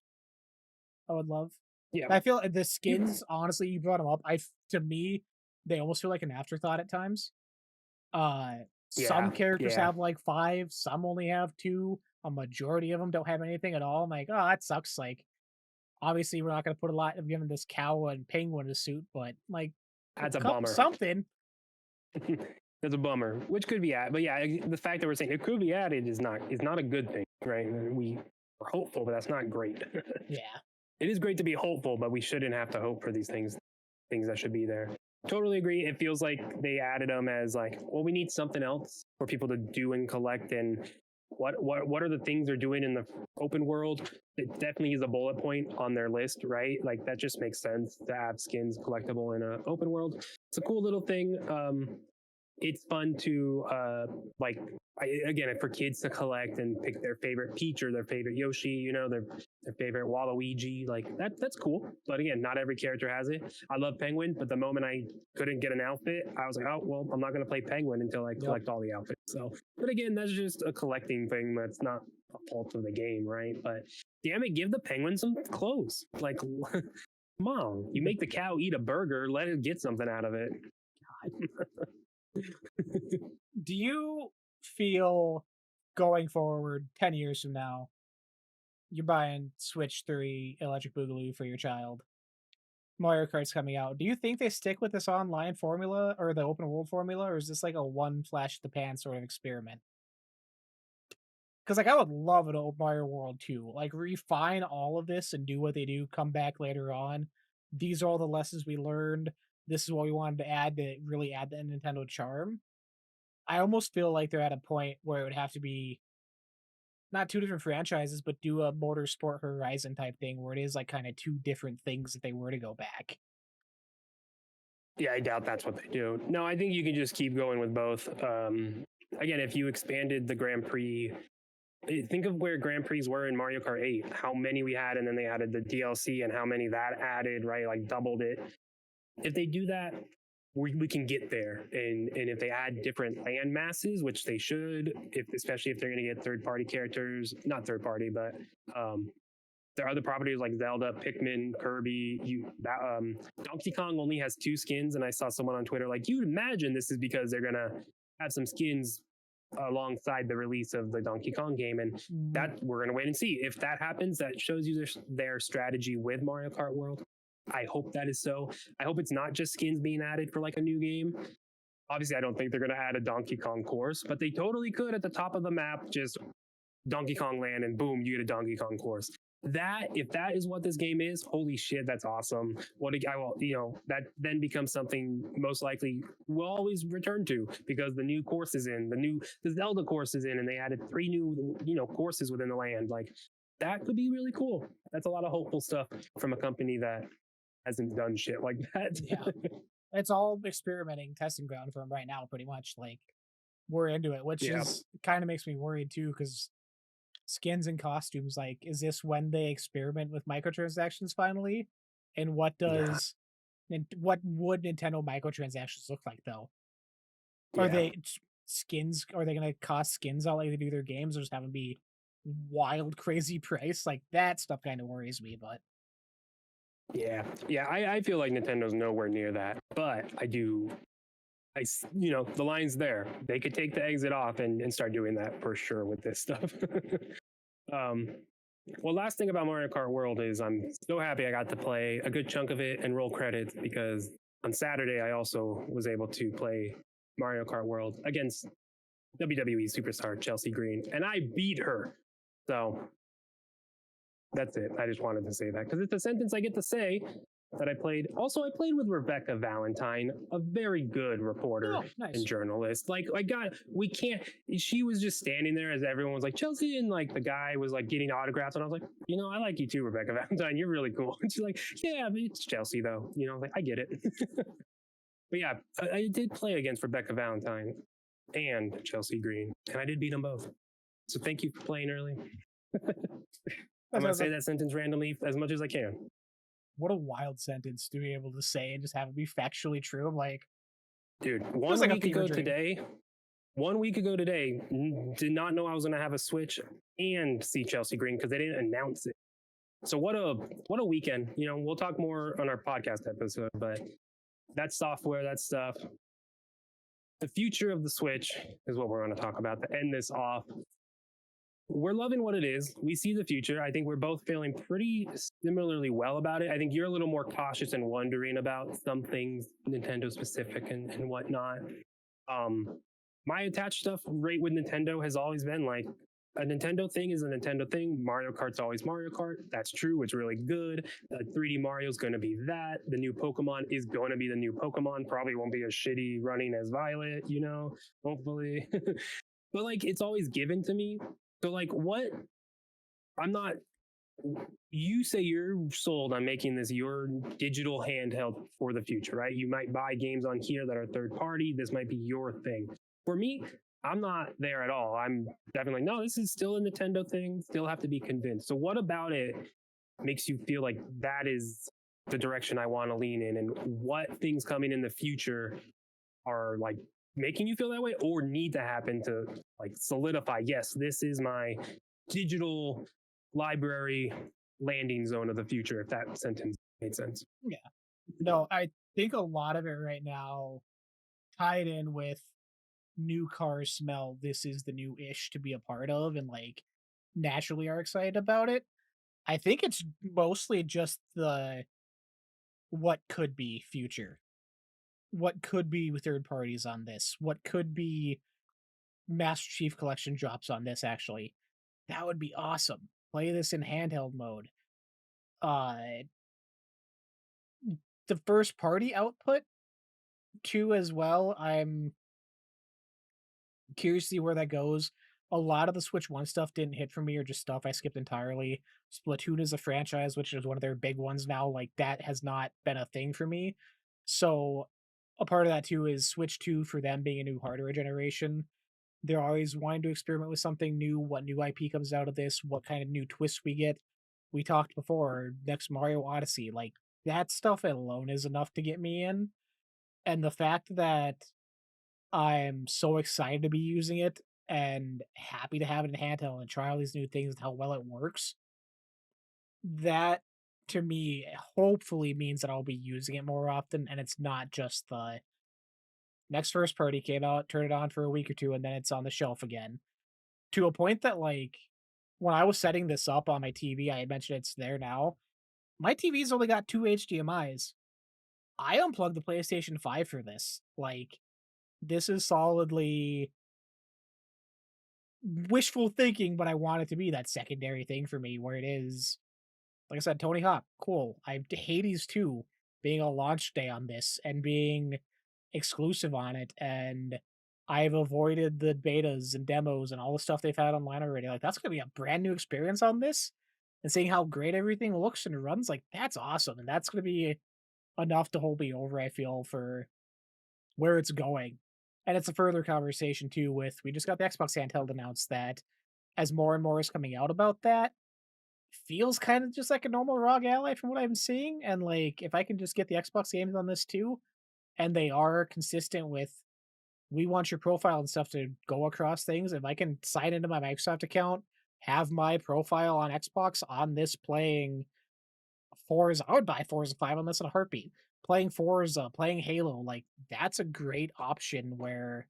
I would love. Yeah, I feel the skins. Honestly, you brought them up. To me, they almost feel like an afterthought at times. Some characters have like 5, some only have 2. A majority of them don't have anything at all. I'm like, oh, that sucks. Like, obviously, we're not going to put a lot of giving this cow and penguin a suit, but like, that's a bummer. Something. That's a bummer, which could be added. But yeah, the fact that we're saying it could be added is not a good thing, right? We are hopeful, but that's not great. Yeah. It is great to be hopeful, but we shouldn't have to hope for these things that should be there. Totally agree. It feels like they added them as like, well, we need something else for people to do and collect. And what are the things they're doing in the open world? It definitely is a bullet point on their list, right? Like that just makes sense to have skins collectible in an open world. It's a cool little thing. it's fun to like again for kids to collect and pick their favorite Peach or their favorite Yoshi, their favorite Waluigi. Like that's cool. But again, not every character has it. I love Penguin, but the moment I couldn't get an outfit, I was like, oh well, I'm not gonna play Penguin until I collect all the outfits. So, but again, that's just a collecting thing. That's not a fault of the game, right? But damn it, give the Penguin some clothes. Like, come on, you make the cow eat a burger, let it get something out of it. Do you feel going forward 10 years from now, you're buying Switch 3 Electric Boogaloo for your child? Mario Kart's coming out. Do you think they stick with this online formula or the open world formula, or is this like a one flash in the pan sort of experiment? Because like I would love an old Mario World 2. Like refine all of this and do what they do, come back later on. These are all the lessons we learned. This is what we wanted to add to really add the Nintendo charm. I almost feel like they're at a point where it would have to be not two different franchises, but do a Motorsport Horizon type thing where it is like kind of two different things if they were to go back. Yeah, I doubt that's what they do. No, I think you can just keep going with both. Again, if you expanded the Grand Prix, think of where Grand Prix were in Mario Kart 8, how many we had, and then they added the DLC and how many that added, right? Like doubled it. If they do that, we can get there. And if they add different land masses, which they should, especially if they're going to get third-party characters, not third-party, but there are other properties like Zelda, Pikmin, Kirby. Donkey Kong only has 2 skins, and I saw someone on Twitter like, you'd imagine this is because they're gonna have some skins alongside the release of the Donkey Kong game, and that we're gonna wait and see. If that happens, that shows you their strategy with Mario Kart World. I hope that is so. I hope it's not just skins being added for like a new game. Obviously, I don't think they're gonna add a Donkey Kong course, but they totally could at the top of the map, just Donkey Kong Land, and boom, you get a Donkey Kong course. If that is what this game is, holy shit, that's awesome. That then becomes something most likely we'll always return to because the new course is in, the Zelda course is in, and they added 3 new courses within the land. Like that could be really cool. That's a lot of hopeful stuff from a company that hasn't done shit like that. Yeah. It's all experimenting, testing ground for them right now, pretty much. Like we're into it, which is kind of makes me worried too, because skins and costumes, like, is this when they experiment with microtransactions finally? And what would Nintendo microtransactions look like though? Are they skins? Are they going to cost skins out like they do their games, or just have them be wild, crazy price? Like that stuff kind of worries me. But yeah, I feel like Nintendo's nowhere near that, but the line's there. They could take the exit off and start doing that for sure with this stuff. Well, last thing about Mario Kart World is I'm so happy I got to play a good chunk of it and roll credits because on Saturday I also was able to play Mario Kart World against WWE superstar Chelsea Green, and I beat her. So that's it. I just wanted to say that because it's a sentence I get to say that I played. Also, I played with Rebecca Valentine, a very good reporter and journalist. Like, she was just standing there as everyone was like, Chelsea, and like the guy was like getting autographs. And I was like, I like you too, Rebecca Valentine. You're really cool. And she's like, yeah, but it's Chelsea though. Like, I get it. But yeah, I did play against Rebecca Valentine and Chelsea Green, and I did beat them both. So thank you for playing early. I'm going to say that sentence randomly as much as I can. What a wild sentence to be able to say and just have it be factually true. I'm like, dude, 1 week ago today, did not know I was going to have a Switch and see Chelsea Green because they didn't announce it. So what a weekend. We'll talk more on our podcast episode, but that software, that stuff, the future of the Switch is what we're going to talk about to end this off. We're loving what it is. We see the future. I think we're both feeling pretty similarly well about it. I think you're a little more cautious and wondering about some things Nintendo specific and whatnot. My attached stuff right with Nintendo has always been like a Nintendo thing is a Nintendo thing. Mario Kart's always Mario Kart. That's true. It's really good. 3D Mario's going to be that. The new Pokemon is going to be the new Pokemon. Probably won't be as shitty running as Violet, hopefully. But like, it's always given to me. So like I'm not you say you're sold on making this your digital handheld for the future, right? You might buy games on here that are third party. This might be your thing. For me, I'm not there at all. I'm definitely no, this is still a Nintendo thing. Still have to be convinced. So what about it makes you feel like that is the direction I want to lean in? And what things coming in the future are like making you feel that way or need to happen to like solidify, yes, this is my digital library landing zone of the future, if that sentence made sense. Yeah. No, I think a lot of it right now tied in with new cars smell this is the new ish to be a part of and like naturally are excited about it. I think it's mostly just the what could be future. What could be with third parties on this? What could be Master Chief Collection drops on this actually? That would be awesome. Play this in handheld mode. Uh the first party output too as well. I'm curious to see where that goes. A lot of the Switch 1 stuff didn't hit for me or just stuff I skipped entirely. Splatoon is a franchise, which is one of their big ones now. Like, that has not been a thing for me. So, a part of that too is Switch 2 for them being a new hardware generation. They're always wanting to experiment with something new. What new IP comes out of this? What kind of new twists we get? We talked before, next Mario Odyssey. Like, that stuff alone is enough to get me in. And the fact that I'm so excited to be using it and happy to have it in handheld and try all these new things and how well it works. That to me hopefully means that I'll be using it more often and it's not just the next first party came out, turn it on for a week or two, and then it's on the shelf again. To a point that like when I was setting this up on my TV, I had mentioned it's there now. My TV's only got two HDMIs. I unplugged the PlayStation 5 for this. Like this is solidly wishful thinking, but I want it to be that secondary thing for me where it is, like I said, Tony Hawk, cool. Hades 2 being a launch day on this and being exclusive on it, and I've avoided the betas and demos and all the stuff they've had online already. Like that's gonna be a brand new experience on this, and seeing how great everything looks and runs, like that's awesome, and that's gonna be enough to hold me over. I feel for where it's going. And it's a further conversation too with we just got the Xbox handheld announced that as more and more is coming out about that, feels kind of just like a normal ROG Ally from what I'm seeing. And like if I can just get the Xbox games on this too, and they are consistent with we want your profile and stuff to go across things. If I can sign into my Microsoft account, have my profile on Xbox on this playing Forza, I would buy Forza 5 on this in a heartbeat. Playing Forza, playing Halo, like that's a great option where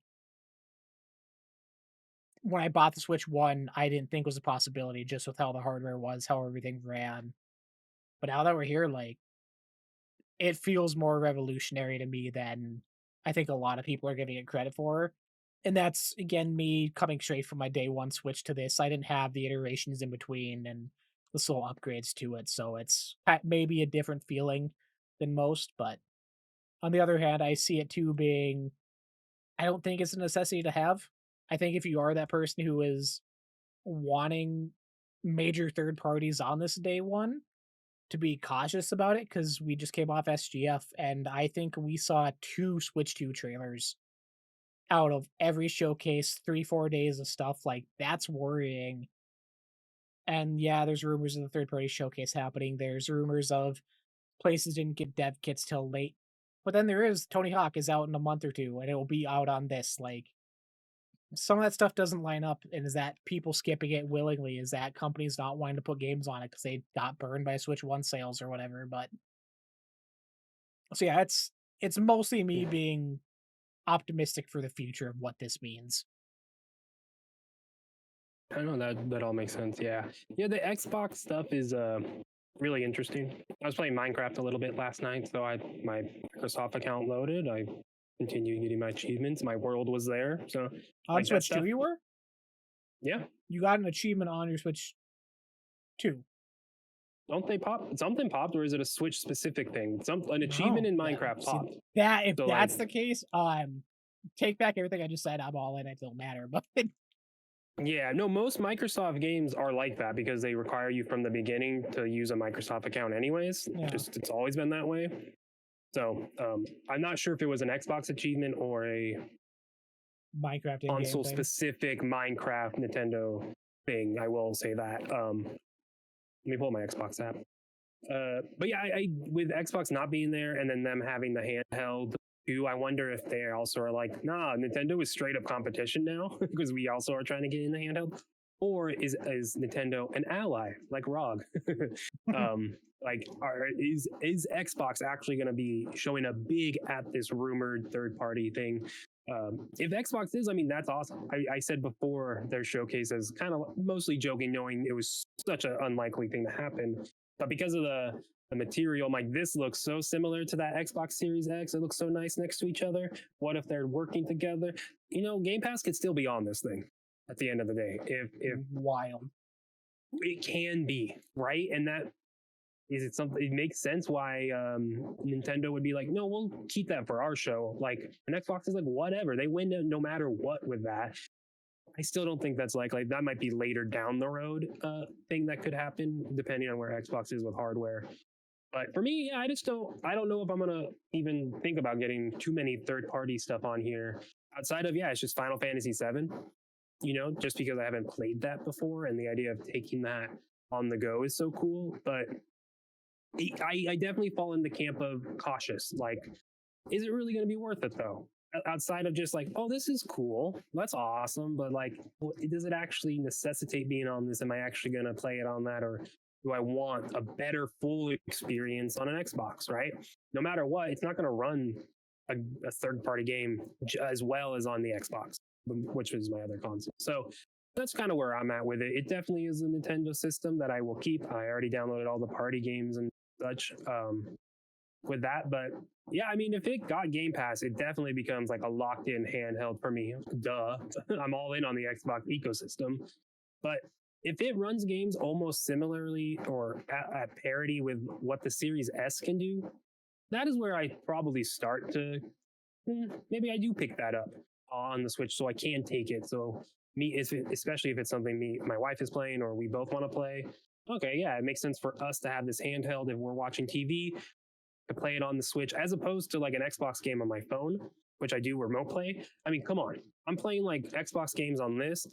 when I bought the Switch 1, I didn't think was a possibility just with how the hardware was, how everything ran. But now that we're here, like it feels more revolutionary to me than I think a lot of people are giving it credit for. And that's again me coming straight from my day one switch to this. I didn't have the iterations in between and the slow upgrades to it, so it's maybe a different feeling than most. But on the other hand, I see it too being I don't think it's a necessity to have. I think if you are that person who is wanting major third parties on this day one, to be cautious about it because we just came off SGF and I think we saw two Switch 2 trailers out of every showcase, 3, 4 days of stuff. Like that's worrying. And yeah, there's rumors of the third party showcase happening. There's rumors of places didn't get dev kits till late. But then there is Tony Hawk is out in a month or two and it will be out on this. Like some of that stuff doesn't line up. And is that people skipping it willingly? Is that companies not wanting to put games on it because they got burned by Switch 1 sales or whatever? But so yeah, it's mostly me being optimistic for the future of what this means. I know that all makes sense. Yeah, yeah. The Xbox stuff is really interesting. I was playing Minecraft a little bit last night, so I my Microsoft account loaded. I continued getting my achievements. My world was there, so On like that Switch 2, stuff. you were? Yeah, You got an achievement on your Switch 2. don't they pop? Something popped, or is it a Switch specific thing? An achievement No. in Yeah, Minecraft see, popped. that if So that's like, the case, take back everything I just said. I'm all in. It don't matter. But Yeah, no, most Microsoft games are like that because they require you from the beginning to use a Microsoft account anyways. Yeah. Just it's always been that way. So I'm not sure if it was an Xbox achievement or a Minecraft in-game console thing. specific Minecraft Nintendo thing. I will say that. Let me pull my Xbox app. But yeah, I with Xbox not being there and then them having the handheld too, I wonder if they also are like, nah, Nintendo is straight up competition now because we also are trying to get in the handheld. Or is Nintendo an ally like ROG? Is Xbox actually going to be showing up big at this rumored third party thing? If Xbox is, I mean, that's awesome. I said before their showcase as kind of mostly joking, knowing it was such an unlikely thing to happen. But because of the material, I'm like, this looks so similar to that Xbox Series X. It looks so nice next to each other. What if they're working together? Game Pass could still be on this thing at the end of the day. If Wild. it can be, right? And that is it something it makes sense why Nintendo would be like, no, we'll keep that for our show. Like, and Xbox is like, whatever. They win no matter what with that. I still don't think that's likely. That might be later down the road thing that could happen, depending on where Xbox is with hardware. But for me, yeah, I don't know if I'm gonna even think about getting too many third party stuff on here outside of it's just Final Fantasy VII. Just because I haven't played that before, and the idea of taking that on the go is so cool. But I definitely fall in the camp of cautious. Like, is it really going to be worth it though? Outside of just like, oh, this is cool, that's awesome, but like, does it actually necessitate being on this? Am I actually going to play it on that, or do I want a better full experience on an Xbox? Right? No matter what, it's not going to run a third party game as well as on the Xbox, which is my other console. So that's kind of where I'm at with it. It definitely is a Nintendo system that I will keep. I already downloaded all the party games and such with that. But yeah, I mean, if it got Game Pass, it definitely becomes like a locked in handheld for me. Duh. I'm all in on the Xbox ecosystem. But if it runs games almost similarly or at parity with what the Series S can do, that is where I probably start to maybe I do pick that up on the Switch so I can take it. So especially if it's something my wife is playing or we both want to play. Okay, yeah, it makes sense for us to have this handheld if we're watching TV to play it on the Switch as opposed to like an Xbox game on my phone, which I do remote play. I mean, come on, I'm playing like Xbox games on this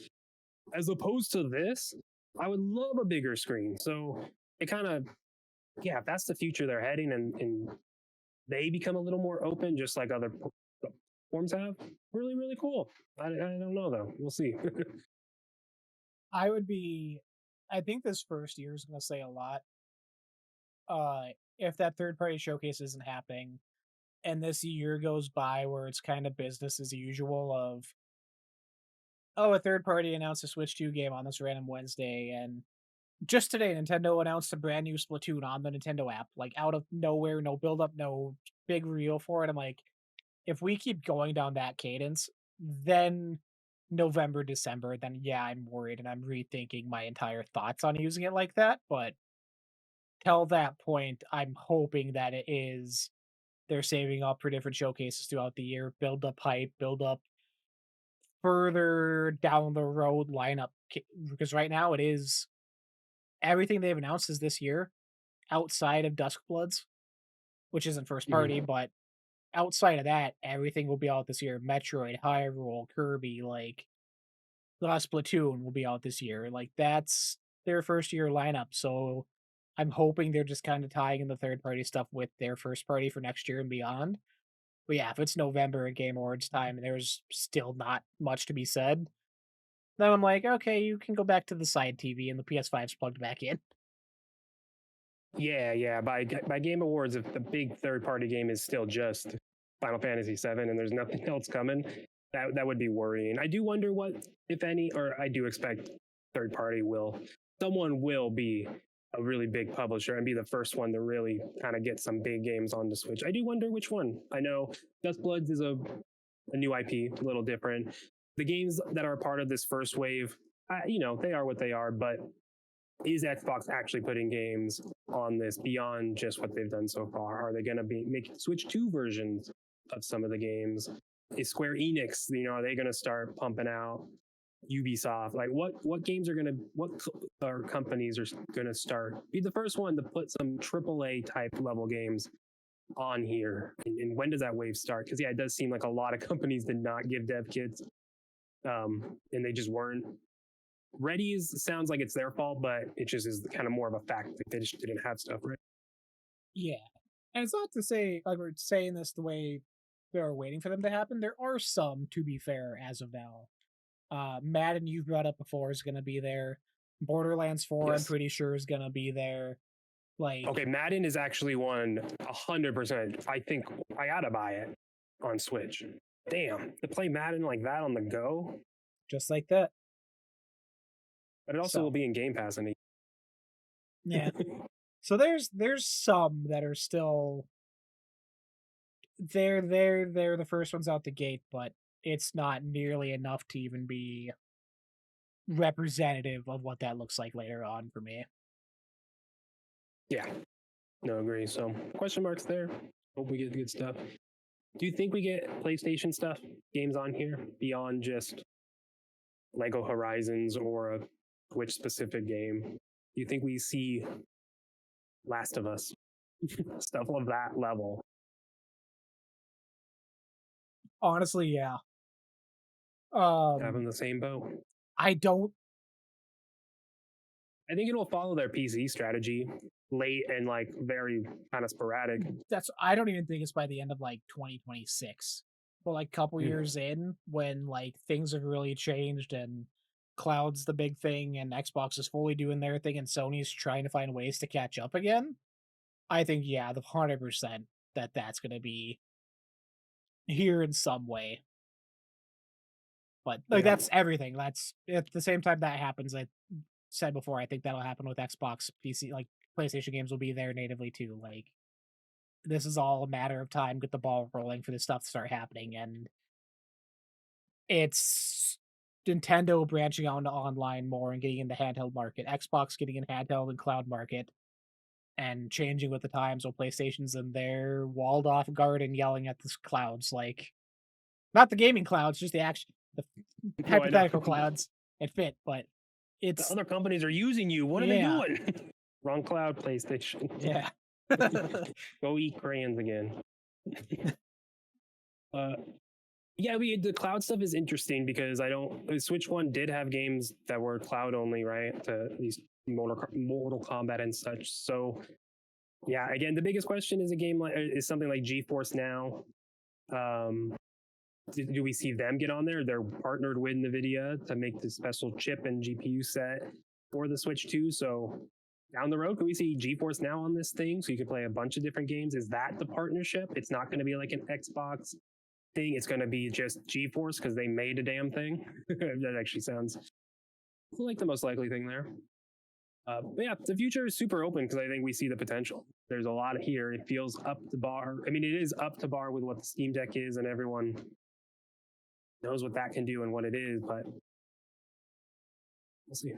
as opposed to this. I would love a bigger screen. So it kind of, yeah, if that's the future they're heading and they become a little more open, just like other forms have, really, really cool. I don't know though. We'll see. I think this first year is going to say a lot. If that third party showcase isn't happening and this year goes by where it's kind of business as usual of, oh, a third party announced a Switch 2 game on this random Wednesday, and just today Nintendo announced a brand new Splatoon on the Nintendo app, like out of nowhere, no build up, no big reel for it. I'm like, if we keep going down that cadence, then November, December, then yeah, I'm worried and I'm rethinking my entire thoughts on using it like that. But till that point, I'm hoping that it is they're saving up for different showcases throughout the year, build up hype, build up further down the road lineup. Because right now it is everything they've announced is this year outside of Duskbloods, which isn't first party, but outside of that, everything will be out this year. Metroid, Hyrule, Kirby, like the Splatoon will be out this year. Like that's their first year lineup. So I'm hoping they're just kind of tying in the third party stuff with their first party for next year and beyond. But yeah, if it's November at Game Awards time and there's still not much to be said, then I'm like, okay, you can go back to the side TV and the PS5's plugged back in. Yeah. By Game Awards, if the big third party game is still just Final Fantasy VII and there's nothing else coming, that would be worrying. I do wonder what, if any, or I do expect third party someone will be a really big publisher and be the first one to really kind of get some big games on the Switch. I do wonder which one. I know Duskbloods is a new IP, a little different. The games that are part of this first wave, they are what they are, but is Xbox actually putting games on this beyond just what they've done so far? Are they going to be making Switch 2 versions of some of the games? Is Square Enix, are they going to start pumping out Ubisoft, like what games are gonna or companies are gonna start be the first one to put some AAA type level games on here, and when does that wave start? Because yeah, it does seem like a lot of companies did not give dev kits, and they just weren't ready. Sounds like it's their fault, but it just is kind of more of a fact that they just didn't have stuff right. Yeah. And it's not to say, like, we're saying this the way they're waiting for them to happen. There are some, to be fair, as of now. Madden, you've brought up before, is going to be there. Borderlands 4, I'm Yes. pretty sure, is going to be there. Like, Okay, Madden is actually one 100%. I think I gotta buy it on Switch. Damn, to play Madden like that on the go, just like that. but it also So. will be in Game Pass. Yeah. So there's some that are still they're the first ones out the gate, but it's not nearly enough to even be representative of what that looks like later on for me. Yeah, no, agree. So question marks there. Hope we get good stuff. Do you think we get PlayStation stuff, games on here beyond just Lego Horizons or a Switch specific game? Do you think we see Last of Us stuff of that level? Honestly, yeah. Having the same boat. I don't. I think it'll follow their PC strategy, late and like very kind of sporadic. I don't even think it's by the end of like 2026, but like a couple Hmm. years in, when like things have really changed and cloud's the big thing and Xbox is fully doing their thing and Sony's trying to find ways to catch up again. I think, yeah, the 100% that's going to be here in some way. But like, Yeah. that's everything. That's at the same time that happens. I said before, I think that'll happen with Xbox, PC, like PlayStation games will be there natively too. Like, this is all a matter of time. Get the ball rolling for this stuff to start happening, and it's Nintendo branching out into online more and getting in the handheld market. Xbox getting in handheld and cloud market, and changing with the times. While PlayStation's in their walled off garden yelling at the clouds, like not the gaming clouds, just the No, I know. hypothetical clouds. It fit, but The it's other companies are using you. What are they Yeah. doing? Wrong cloud, PlayStation. yeah. Go eat crayons again. Yeah, the cloud stuff is interesting because Switch One did have games that were cloud only, right? To at least Mortal Kombat and such. So, yeah, again, the biggest question is is something like GeForce Now. Do we see them get on there? They're partnered with NVIDIA to make this special chip and GPU set for the Switch 2. So down the road, can we see GeForce Now on this thing so you can play a bunch of different games? Is that the partnership? It's not going to be like an Xbox thing. It's going to be just GeForce because they made a damn thing. That actually sounds like the most likely thing there. But yeah, the future is super open because I think we see the potential. There's a lot here. It feels up to bar. I mean, it is up to bar with what the Steam Deck is, and everyone knows what that can do and what it is, but we'll see.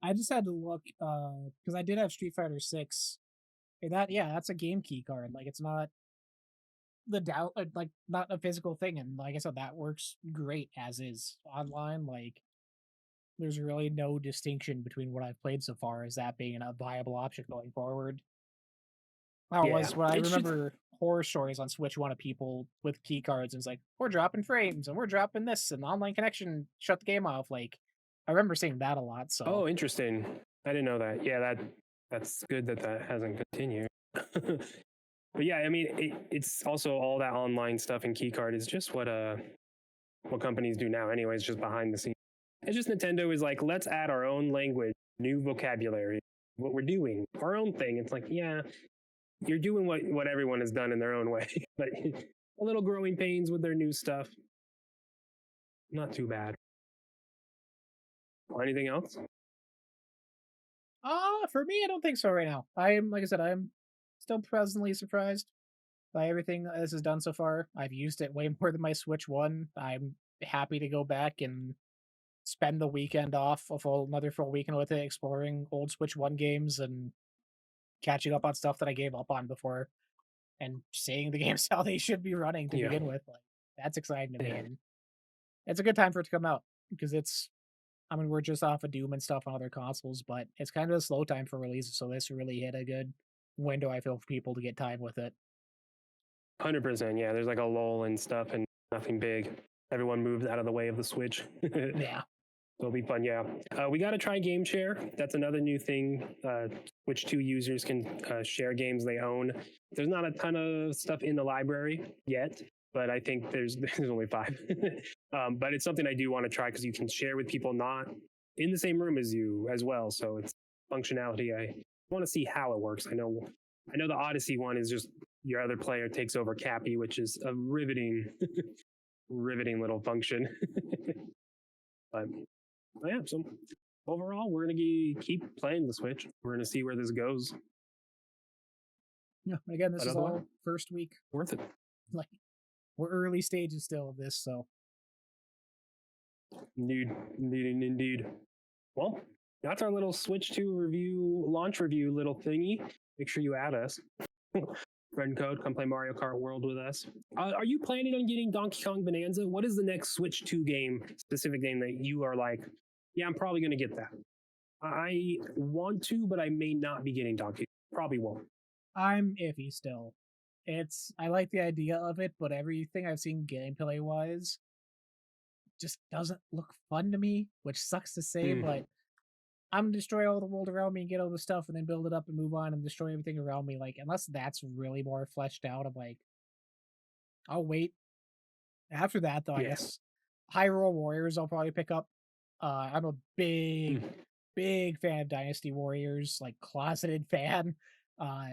I just had to look because I did have Street Fighter 6. That's a game key card. Like, it's not not a physical thing, and like I said, that works great as is online. Like, there's really no distinction between what I've played so far as that being a viable option going forward. That Yeah, was what I it's just- remember horror stories on Switch One of people with key cards, and it's like, we're dropping frames and we're dropping this and online connection shut the game off. Like, I remember seeing that a lot. So Oh, interesting. I didn't know that. Yeah, that's good that hasn't continued. But yeah, I mean, it's also all that online stuff and keycard is just what companies do now, anyways, just behind the scenes. It's just Nintendo is like, let's add our own language, new vocabulary, what we're doing, our own thing. It's like, yeah, you're doing what everyone has done in their own way, but a little growing pains with their new stuff. Not too bad. Anything else? For me, I don't think so right now. Like I said, I'm still pleasantly surprised by everything that this has done so far. I've used it way more than my Switch One. I'm happy to go back and spend the weekend off, another full weekend with it, exploring old Switch One games and catching up on stuff that I gave up on before, and seeing the games how they should be running to Yeah. begin with. Like, that's exciting to me, Yeah. and it's a good time for it to come out. because I mean, we're just off of Doom and stuff on other consoles, but it's kind of a slow time for releases, so this really hit a good window, I feel, for people to get time with it. 100%. Yeah, there's like a lull and stuff, and nothing big. Everyone moved out of the way of the Switch. Yeah. It'll be fun, yeah. We got to try game share. That's another new thing. Which two users can share games they own. There's not a ton of stuff in the library yet, but I think there's only 5. But it's something I do want to try because you can share with people not in the same room as you as well. So it's functionality. I want to see how it works. I know the Odyssey one is just your other player takes over Cappy, which is a riveting, riveting little function. But yeah, so overall, we're gonna keep playing the Switch. We're gonna see where this goes. Yeah. Again, this But is otherwise, all first week. worth it. Like, we're early stages still of this, so Indeed. Well, that's our little Switch 2 review, launch review little thingy. Make sure you add us. Friend code, come play Mario Kart World with us. Are you planning on getting Donkey Kong Bonanza? What is the next Switch 2 game, specific game that you are like, yeah, I'm probably going to get that? I want to, but I may not be getting Donkey. Probably won't. I'm iffy still. I like the idea of it, but everything I've seen gameplay wise just doesn't look fun to me, which sucks to say, but I'm gonna destroy all the world around me and get all the stuff and then build it up and move on and destroy everything around me. Like, unless that's really more fleshed out, I'm like, I'll wait. After that, though, I Yeah. guess Hyrule Warriors I'll probably pick up. I'm a big fan of Dynasty Warriors, like closeted fan. Uh,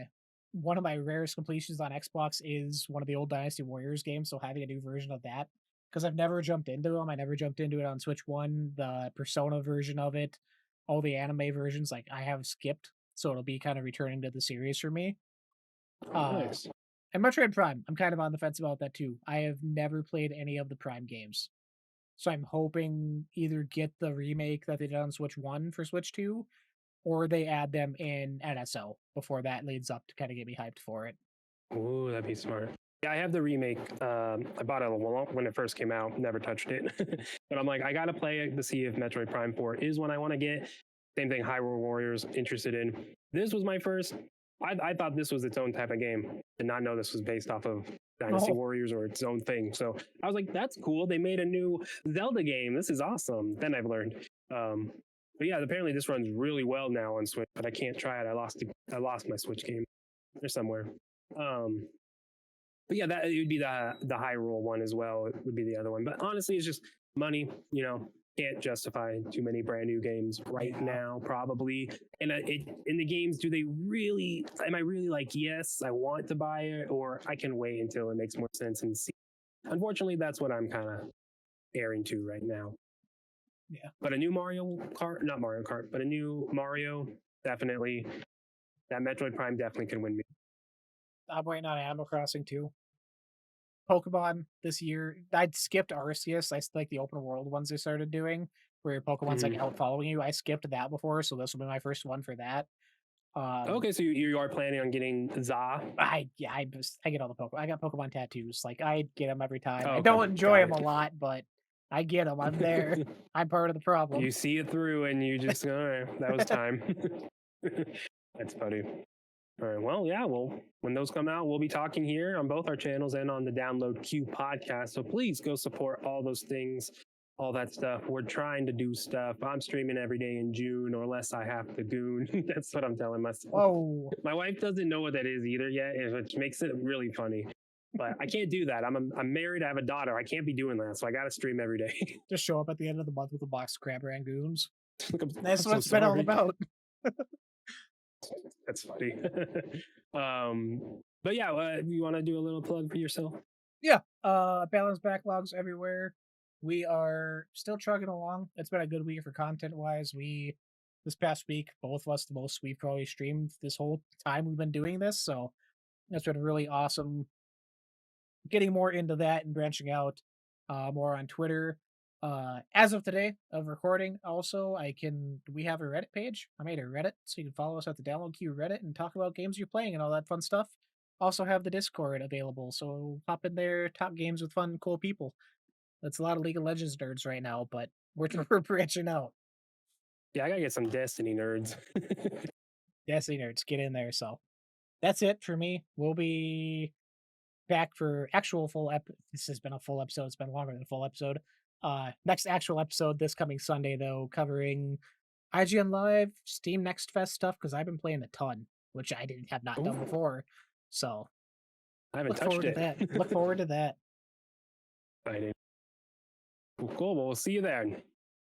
one of my rarest completions on Xbox is one of the old Dynasty Warriors games, so having a new version of that, because I've never jumped into them. I never jumped into it on Switch 1, the Persona version of it, all the anime versions, like I have skipped, so it'll be kind of returning to the series for me. Nice. And Metroid Prime, I'm kind of on the fence about that too. I have never played any of the Prime games. So I'm hoping either get the remake that they did on Switch 1 for Switch 2, or they add them in NSO before that leads up to kind of get me hyped for it. Ooh, that'd be smart. Yeah, I have the remake. I bought it when it first came out, never touched it. But I'm like, I gotta play it to see if Metroid Prime 4 is one I want to get. Same thing, Hyrule Warriors, interested in. This was my first. I thought this was its own type of game. Did not know this was based off of Dynasty Oh. Warriors or its own thing. So I was like, that's cool. They made a new Zelda game. This is awesome. Then I've learned. But yeah, apparently this runs really well now on Switch, but I can't try it. I lost my Switch game. They're somewhere. But yeah, that it would be the Hyrule one as well. It would be the other one. But honestly, it's just money. Can't justify too many brand new games right now, probably. And in the games, do they really? Am I really like, yes, I want to buy it, or I can wait until it makes more sense and see? Unfortunately, that's what I'm kind of erring to right now. Yeah. But a new not Mario Kart, but a new Mario, definitely. That Metroid Prime definitely can win me. I'm waiting on Animal Crossing too. Pokemon this year, I'd skipped Arceus. I like the open world ones they started doing, where your Pokemon's like out following you. I skipped that before, so this will be my first one for that. Okay, so you are planning on getting Za? I get all the Pokemon. I got Pokemon tattoos. Like I get them every time. Oh, I okay. don't enjoy Got them a lot, but I get them. I'm there. I'm part of the problem. You see it through, and you just all right. That was time. That's funny. All right. Well, yeah. Well, when those come out, we'll be talking here on both our channels and on the Download Q podcast. So please go support all those things, all that stuff. We're trying to do stuff. I'm streaming every day in June, or less I have to goon. That's what I'm telling myself. Whoa. My wife doesn't know what that is either yet, which makes it really funny. But I can't do that. I'm married. I have a daughter. I can't be doing that. So I got to stream every day. Just show up at the end of the month with a box of crab rangoons. I'm That's so what it's been all sorry. about. That's funny. But yeah, you want to do a little plug for yourself? Yeah. Badlands Backlogs everywhere. We are still chugging along. It's been a good week for content wise. This past week, both of us, the most we've probably streamed this whole time we've been doing this. So that's been really awesome. Getting more into that and branching out more on Twitter. As of today of recording, also we have a Reddit page. I made a Reddit, so you can follow us at the Download Q Reddit and talk about games you're playing and all that fun stuff. Also have the Discord available, so hop in there, talk games with fun, cool people. That's a lot of League of Legends nerds right now, but we're branching out. Yeah, I gotta get some Destiny nerds. Destiny nerds, get in there. So that's it for me. We'll be back for actual full this has been a full episode. It's been longer than a full episode. Next actual episode this coming Sunday though, covering IGN Live, Steam Next Fest stuff because I've been playing a ton, which I didn't have not done Ooh, before. So I haven't look touched forward to it. that. Look forward to that. I did. Cool. Well, we'll see you then.